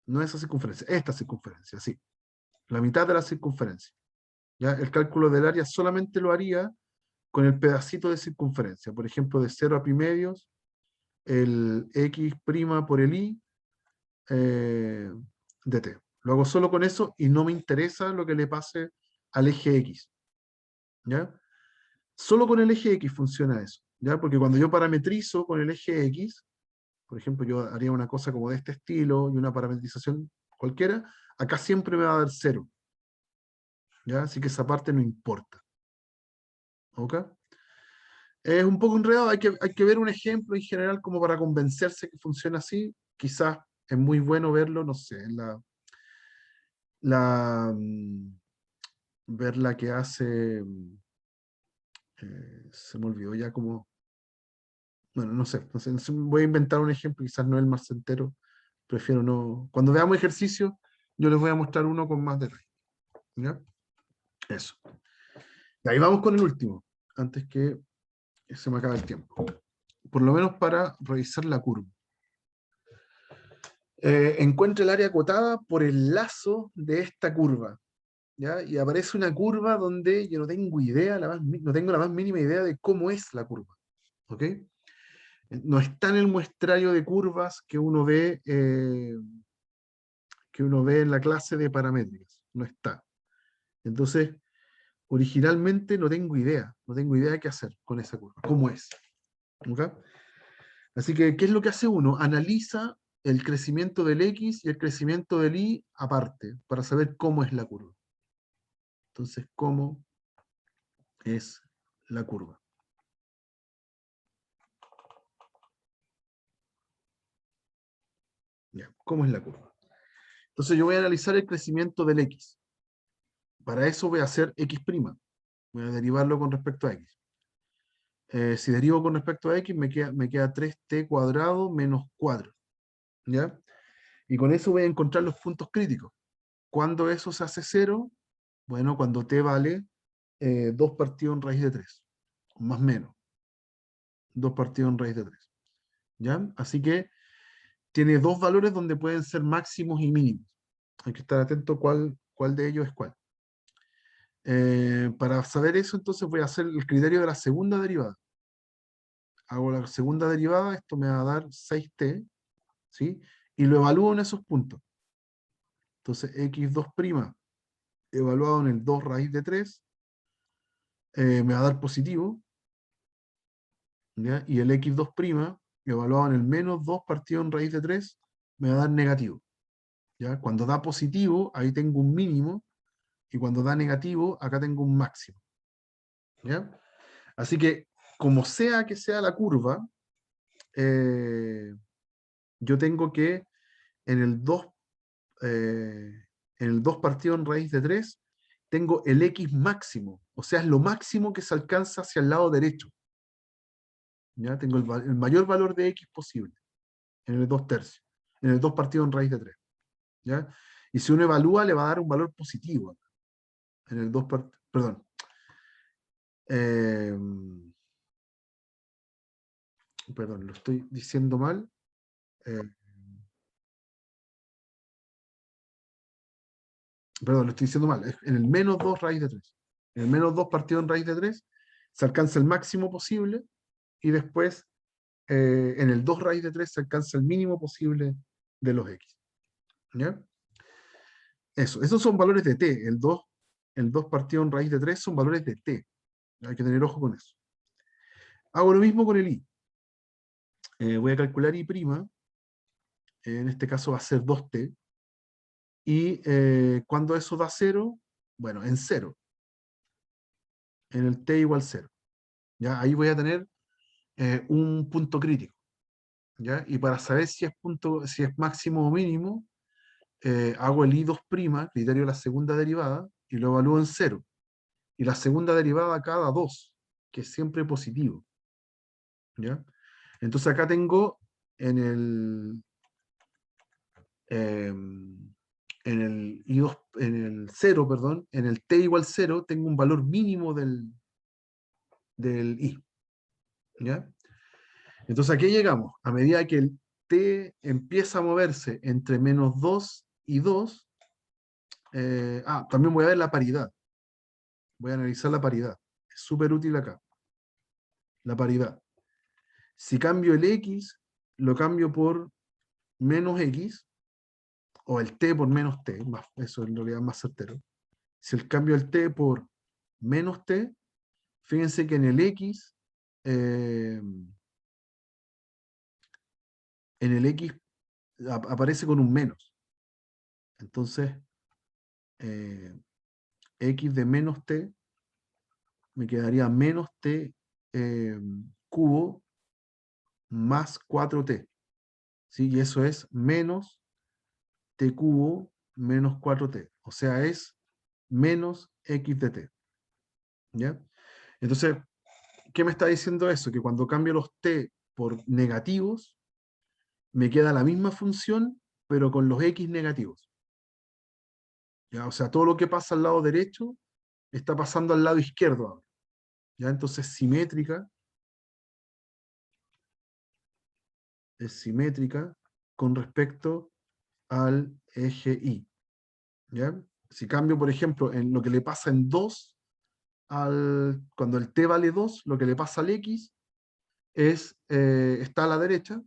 Speaker 1: No esa circunferencia, esta circunferencia, sí. La mitad de la circunferencia. ¿Ya? El cálculo del área solamente lo haría con el pedacito de circunferencia. Por ejemplo, de 0 a pi medios, el x' por el y de t. Lo hago solo con eso y no me interesa lo que le pase al eje x. ¿Ya? Solo con el eje x funciona eso. ¿Ya? Porque cuando yo parametrizo con el eje x, por ejemplo, yo haría una cosa como de este estilo y una parametrización cualquiera, acá siempre me va a dar 0. ¿Ya? Así que esa parte no importa. ¿Ok? Es un poco enredado, hay que ver un ejemplo en general como para convencerse que funciona así. Quizás es muy bueno verlo, no sé, en la, ver la que hace, se me olvidó ya como, bueno, no sé, voy a inventar un ejemplo, quizás no es el más certero, prefiero no. Cuando veamos ejercicio, yo les voy a mostrar uno con más detalle. ¿Ya? Eso. Y ahí vamos con el último, antes que se me acabe el tiempo. Por lo menos para revisar la curva. Encuentra el área acotada por el lazo de esta curva. ¿Ya? Y aparece una curva donde yo no tengo idea, no tengo la más mínima idea de cómo es la curva. ¿Ok? No está en el muestrario de curvas que uno ve en la clase de paramétricas. No está. Entonces, originalmente no tengo idea de qué hacer con esa curva, cómo es. ¿Ok? Así que, ¿qué es lo que hace uno? Analiza el crecimiento del X y el crecimiento del Y aparte, para saber cómo es la curva. Entonces, ¿cómo es la curva? Ya, ¿cómo es la curva? Entonces yo voy a analizar el crecimiento del X. Para eso voy a hacer X'. Voy a derivarlo con respecto a X. Si derivo con respecto a X, me queda 3t cuadrado menos 4. ¿Ya? Y con eso voy a encontrar los puntos críticos. ¿Cuándo eso se hace 0? Bueno, cuando t vale 2 partido en raíz de 3. Más o menos. 2 partido en raíz de 3. ¿Ya? Así que tiene dos valores donde pueden ser máximos y mínimos. Hay que estar atento cuál de ellos es cuál. Para saber eso, entonces voy a hacer el criterio de la segunda derivada. Hago la segunda derivada, esto me va a dar 6t, ¿sí? Y lo evalúo en esos puntos. Entonces, x2' evaluado en el 2 raíz de 3, me va a dar positivo, ¿ya? Y el x2' evaluado en el menos 2 partido en raíz de 3, me va a dar negativo. ¿Ya? Cuando da positivo, ahí tengo un mínimo, y cuando da negativo, acá tengo un máximo. ¿Ya? Así que, como sea que sea la curva, yo tengo que en el 2, en el 2 partido en raíz de 3, tengo el x máximo, o sea, es lo máximo que se alcanza hacia el lado derecho. ¿Ya? Tengo el mayor valor de x posible, en el 2 tercios, en el 2 partido en raíz de 3. ¿Ya? Y si uno evalúa, le va a dar un valor positivo. En el 2 perdón. Eh, perdón, lo estoy diciendo mal. Eh, perdón, lo estoy diciendo mal. Es en el menos 2 raíz de 3. En el menos 2 partido en raíz de 3 se alcanza el máximo posible y después en el 2 raíz de 3 se alcanza el mínimo posible de los x. ¿Ya? Eso, esos son valores de t. El 2 partido en raíz de 3 son valores de t. Hay que tener ojo con eso. Hago lo mismo con el y. Voy a calcular y'. En este caso va a ser 2t. Y cuando eso da 0, bueno, en 0. En el t igual 0. ¿Ya? Ahí voy a tener un punto crítico. ¿Ya? Y para saber si es máximo o mínimo, hago el i2', criterio de la segunda derivada, y lo evalúo en 0. Y la segunda derivada cada 2, que es siempre positivo. ¿Ya? Entonces acá tengo en el, en el i2, en el 0, perdón, en el t igual 0, tengo un valor mínimo del i. ¿Ya? Entonces aquí llegamos. A medida que t empieza a moverse entre -2 y 2, también voy a ver la paridad. Voy a analizar la paridad. Es súper útil acá. La paridad. Si cambio el x, lo cambio por menos x, o el t por menos t, eso en realidad es más certero. Si el cambio el t por menos t, fíjense que en el x, aparece con un menos. Entonces, x de menos t me quedaría menos t cubo más 4t. ¿Sí? Y eso es menos t cubo menos 4t. O sea, es menos x de t. ¿Ya? Entonces, ¿qué me está diciendo eso? Que cuando cambio los t por negativos, me queda la misma función, pero con los x negativos. ¿Ya? O sea, todo lo que pasa al lado derecho está pasando al lado izquierdo ahora. ¿Ya? Entonces, es simétrica con respecto al eje Y. ¿Ya? Si cambio, por ejemplo, en lo que le pasa en 2, cuando el t vale 2, lo que le pasa al x está a la derecha,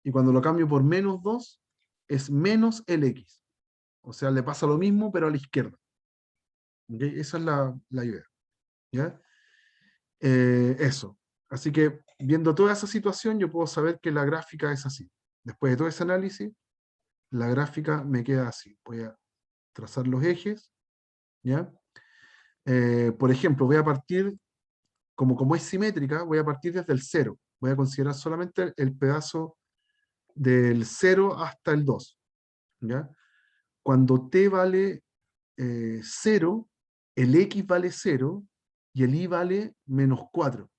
Speaker 1: y cuando lo cambio por menos 2, es menos el x. O sea, le pasa lo mismo, pero a la izquierda. ¿Okay? Esa es la idea. ¿Ya? Eso. Así que, viendo toda esa situación, yo puedo saber que la gráfica es así. Después de todo ese análisis, la gráfica me queda así. Voy a trazar los ejes. ¿Ya? Por ejemplo, voy a partir, como es simétrica, voy a partir desde el 0. Voy a considerar solamente el pedazo del 0 hasta el 2. ¿Ya? Cuando t vale 0, el x vale 0 y el y vale menos 4,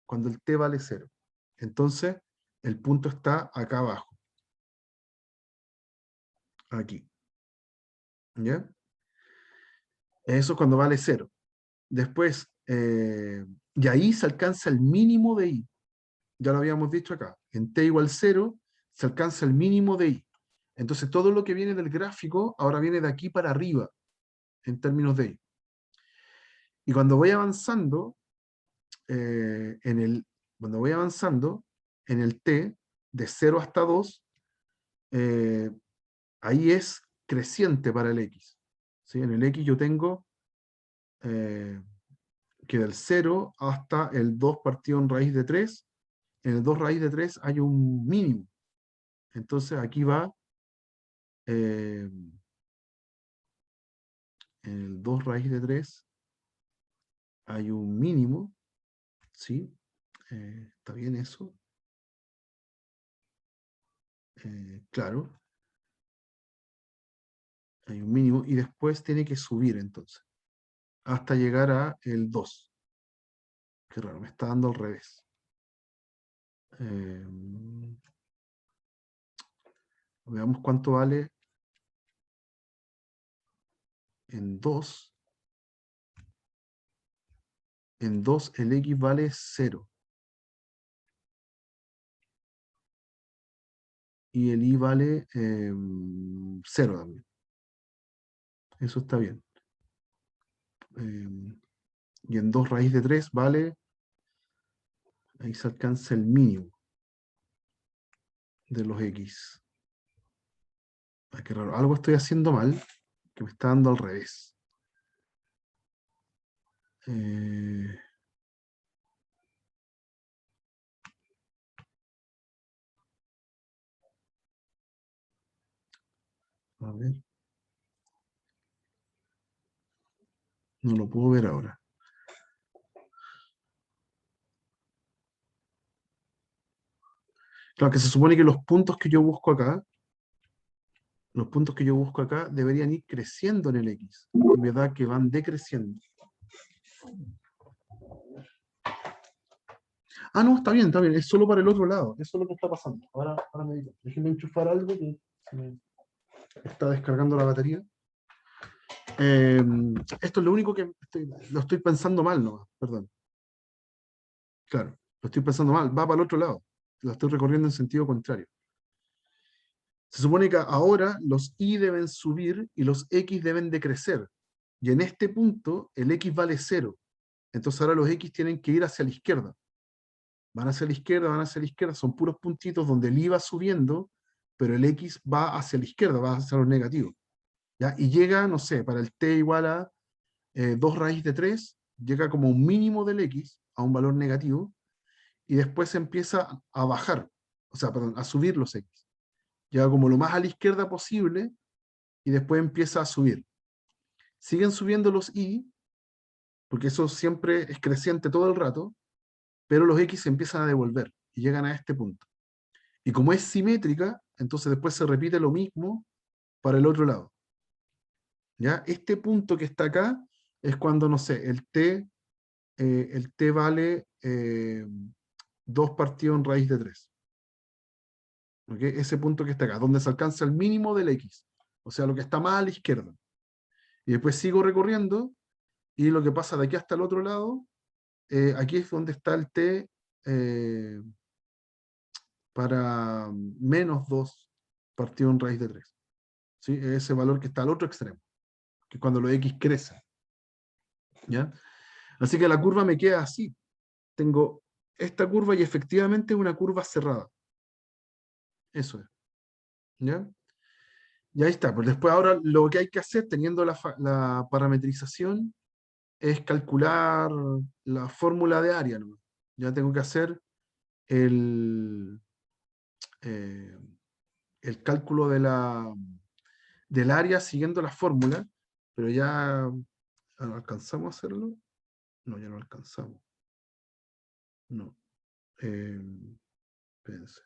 Speaker 1: cuando el t vale 0. Entonces, el punto está acá abajo. Aquí. ¿Ya? Eso es cuando vale 0. Después, y ahí se alcanza el mínimo de y. Ya lo habíamos dicho acá. En t igual 0, se alcanza el mínimo de y. Entonces, todo lo que viene del gráfico, ahora viene de aquí para arriba, en términos de y. Y cuando voy avanzando, cuando voy avanzando, en el t, de 0 hasta 2, ahí es creciente para el x. ¿Sí? En el x yo tengo que del 0 hasta el 2 partido en raíz de 3, en el 2 raíz de 3 hay un mínimo. Entonces aquí va, en el 2 raíz de 3 hay un mínimo, ¿sí? ¿Está bien eso? Claro, hay un mínimo y después tiene que subir entonces, hasta llegar a el 2. Qué raro, me está dando al revés. Veamos cuánto vale en 2. En 2 el x vale 0. Y el y vale 0 también. Eso está bien. Y en 2 raíz de 3 vale, ahí se alcanza el mínimo de los x. Qué raro, algo estoy haciendo mal, que me está dando al revés. A ver. No lo puedo ver ahora. Claro, que se supone que los puntos que yo busco acá, deberían ir creciendo en el x. En verdad que van decreciendo. No, está bien, es solo para el otro lado. Eso es lo que está pasando. Ahora me digo, déjenme enchufar algo que se me está descargando la batería. Esto es lo único que lo estoy pensando mal, ¿no? Perdón. Claro, lo estoy pensando mal. Va para el otro lado. Lo estoy recorriendo en sentido contrario. Se supone que ahora los y deben subir y los x deben decrecer. Y en este punto el x vale 0. Entonces ahora los x tienen que ir hacia la izquierda. Van hacia la izquierda, van hacia la izquierda. Son puros puntitos donde el y va subiendo, pero el x va hacia la izquierda, va hacia los negativos. ¿Ya? Y llega, no sé, para el t igual a 2 raíz de 3, llega como un mínimo del x a un valor negativo, y después empieza a bajar, o sea, perdón, a subir los x. Llega como lo más a la izquierda posible, y después empieza a subir. Siguen subiendo los y, porque eso siempre es creciente todo el rato, pero los x se empiezan a devolver y llegan a este punto. Y como es simétrica, entonces después se repite lo mismo para el otro lado. ¿Ya? Este punto que está acá es cuando, no sé, el t vale 2 partido en raíz de 3. ¿Okay? Ese punto que está acá, donde se alcanza el mínimo del x, o sea, lo que está más a la izquierda. Y después sigo recorriendo, y lo que pasa de aquí hasta el otro lado, aquí es donde está el t eh, para menos 2 partido en raíz de 3. ¿Sí? Ese valor que está al otro extremo, que es cuando los x crecen. ¿Ya? Así que la curva me queda así. Tengo esta curva y efectivamente es una curva cerrada. Eso es. ¿Ya? Y ahí está. Pues después ahora lo que hay que hacer teniendo la parametrización es calcular la fórmula de área, ¿no? Ya tengo que hacer el, eh, el cálculo del área siguiendo la fórmula, pero ya ¿no alcanzamos a hacerlo? No, ya no alcanzamos. No. Eh, Espérense.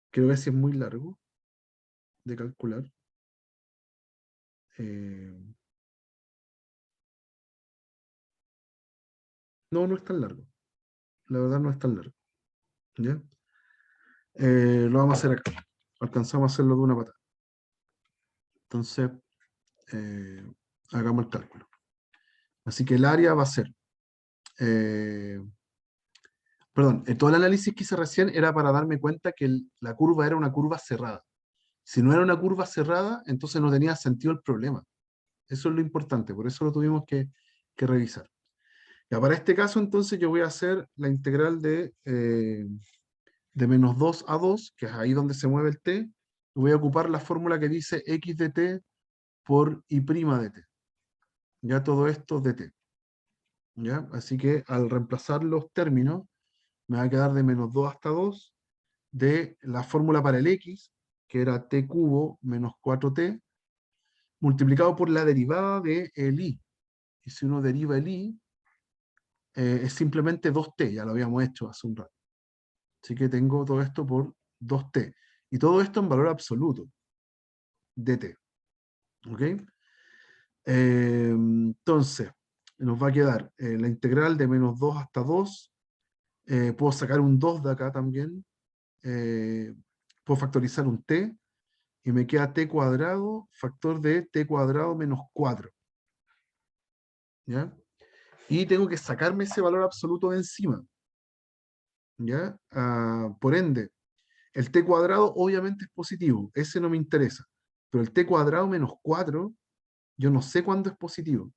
Speaker 1: Quiero ver si es muy largo de calcular. Eh, no, no es tan largo. La verdad no es tan largo. ¿Ya? Lo vamos a hacer acá. Alcanzamos a hacerlo de una patada. Entonces, eh, hagamos el cálculo. Así que el área va a ser, eh, perdón, todo el análisis que hice recién era para darme cuenta que la curva era una curva cerrada. Si no era una curva cerrada, entonces no tenía sentido el problema. Eso es lo importante, por eso lo tuvimos que revisar. Ya, para este caso, entonces, yo voy a hacer la integral de menos 2 a 2, que es ahí donde se mueve el t. Voy a ocupar la fórmula que dice x de t por y' de t. Ya todo esto de t. ¿Ya? Así que al reemplazar los términos, me va a quedar de menos 2 hasta 2 de la fórmula para el x, que era t cubo menos 4t, multiplicado por la derivada de el y. Y si uno deriva el y, es simplemente 2t, ya lo habíamos hecho hace un rato. Así que tengo todo esto por 2t. Y todo esto en valor absoluto de t. ¿Ok? Entonces, nos va a quedar la integral de menos 2 hasta 2. Puedo sacar un 2 de acá también. Puedo factorizar un t. Y me queda t cuadrado, factor de t cuadrado menos 4. ¿Ya? Y tengo que sacarme ese valor absoluto de encima. ¿Ya? Por ende, el t cuadrado obviamente es positivo, ese no me interesa. Pero el t cuadrado menos 4, yo no sé cuándo es positivo.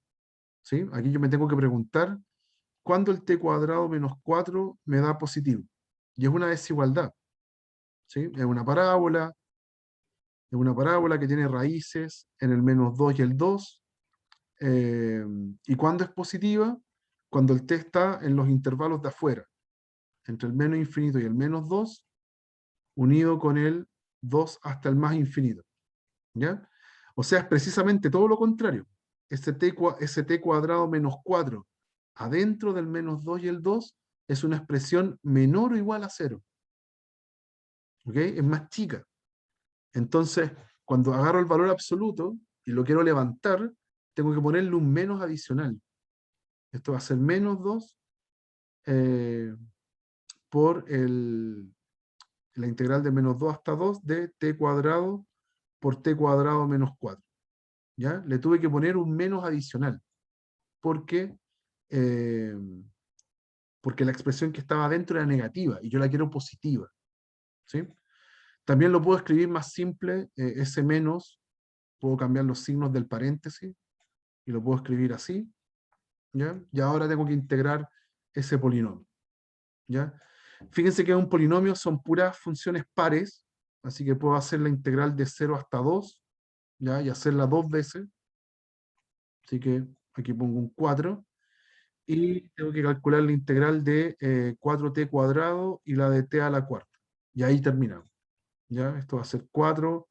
Speaker 1: ¿Sí? Aquí yo me tengo que preguntar cuándo el t cuadrado menos 4 me da positivo. Y es una desigualdad. ¿Sí? Es una parábola que tiene raíces en el menos 2 y el 2. ¿Y cuándo es positiva? Cuando el t está en los intervalos de afuera, entre el menos infinito y el menos 2, unido con el 2 hasta el más infinito. ¿Ya? O sea, es precisamente todo lo contrario. Ese t cuadrado menos 4 adentro del menos 2 y el 2 es una expresión menor o igual a 0. ¿Ok? Es más chica. Entonces, cuando agarro el valor absoluto y lo quiero levantar, tengo que ponerle un menos adicional. Esto va a ser menos 2 eh, por la integral de menos 2 hasta 2 de t cuadrado por t cuadrado menos 4. ¿Ya? Le tuve que poner un menos adicional, porque, eh, porque la expresión que estaba adentro era negativa y yo la quiero positiva. ¿Sí? También lo puedo escribir más simple, S menos, puedo cambiar los signos del paréntesis y lo puedo escribir así, ¿ya? Y ahora tengo que integrar ese polinomio, ¿ya? Fíjense que un polinomio son puras funciones pares, así que puedo hacer la integral de 0 hasta 2, ¿ya? Y hacerla dos veces. Así que aquí pongo un 4. Y tengo que calcular la integral de 4t cuadrado y la de t a la cuarta. Y ahí terminamos. ¿Ya? Esto va a ser 4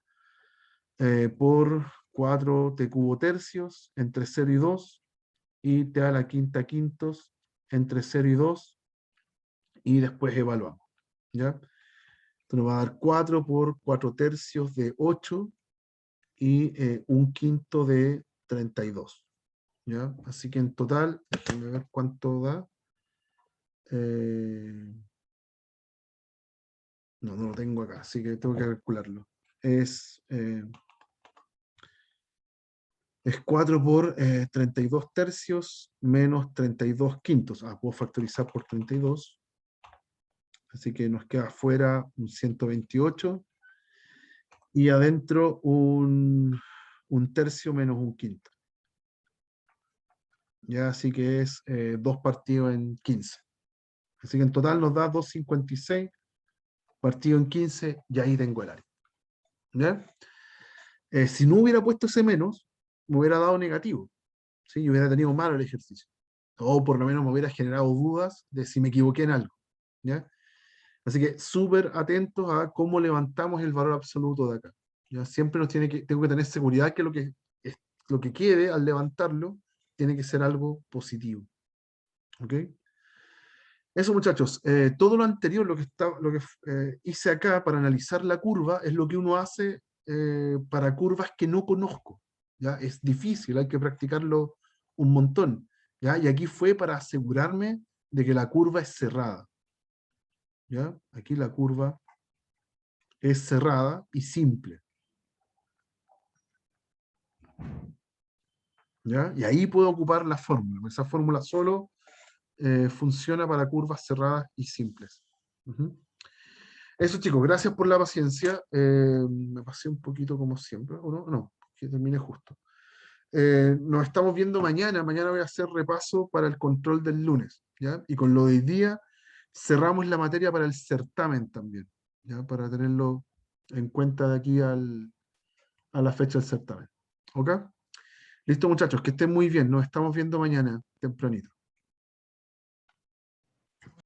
Speaker 1: por 4t cubo tercios entre 0 y 2, y t a la quinta quintos entre 0 y 2, y después evaluamos. ¿Ya? Esto nos va a dar 4 por 4 tercios de 8 y un quinto de 32. ¿Ya? Así que en total, déjenme ver cuánto da. No, no lo tengo acá, así que tengo que calcularlo. Es, eh, es 4 por 32 tercios menos 32 quintos. Puedo factorizar por 32. Así que nos queda afuera un 128. Y adentro un tercio menos un quinto. Ya, así que es 2 partido en 15. Así que en total nos da 2,56 partido en 15, y ahí tengo el área. ¿Ya? Si no hubiera puesto ese menos, me hubiera dado negativo. ¿Sí? Yo hubiera tenido malo el ejercicio. O por lo menos me hubiera generado dudas de si me equivoqué en algo. ¿Ya? Así que súper atentos a cómo levantamos el valor absoluto de acá. ¿Ya? Siempre tengo que tener seguridad que lo que quede al levantarlo tiene que ser algo positivo. ¿Ok? Eso, muchachos, todo lo anterior, lo que hice acá para analizar la curva, es lo que uno hace para curvas que no conozco. ¿Ya? Es difícil, hay que practicarlo un montón. ¿Ya? Y aquí fue para asegurarme de que la curva es cerrada. ¿Ya? Aquí la curva es cerrada y simple. ¿Ya? Y ahí puedo ocupar la fórmula. Esa fórmula solo funciona para curvas cerradas y simples. Ujú. Eso, chicos, gracias por la paciencia. Me pasé un poquito como siempre, ¿o no? No, que termine justo. Nos estamos viendo mañana. Mañana voy a hacer repaso para el control del lunes, ¿ya? Y con lo de hoy día cerramos la materia para el certamen también, ¿ya? Para tenerlo en cuenta de aquí a la fecha del certamen. ¿Ok? Listo, muchachos, que estén muy bien. Nos estamos viendo mañana tempranito.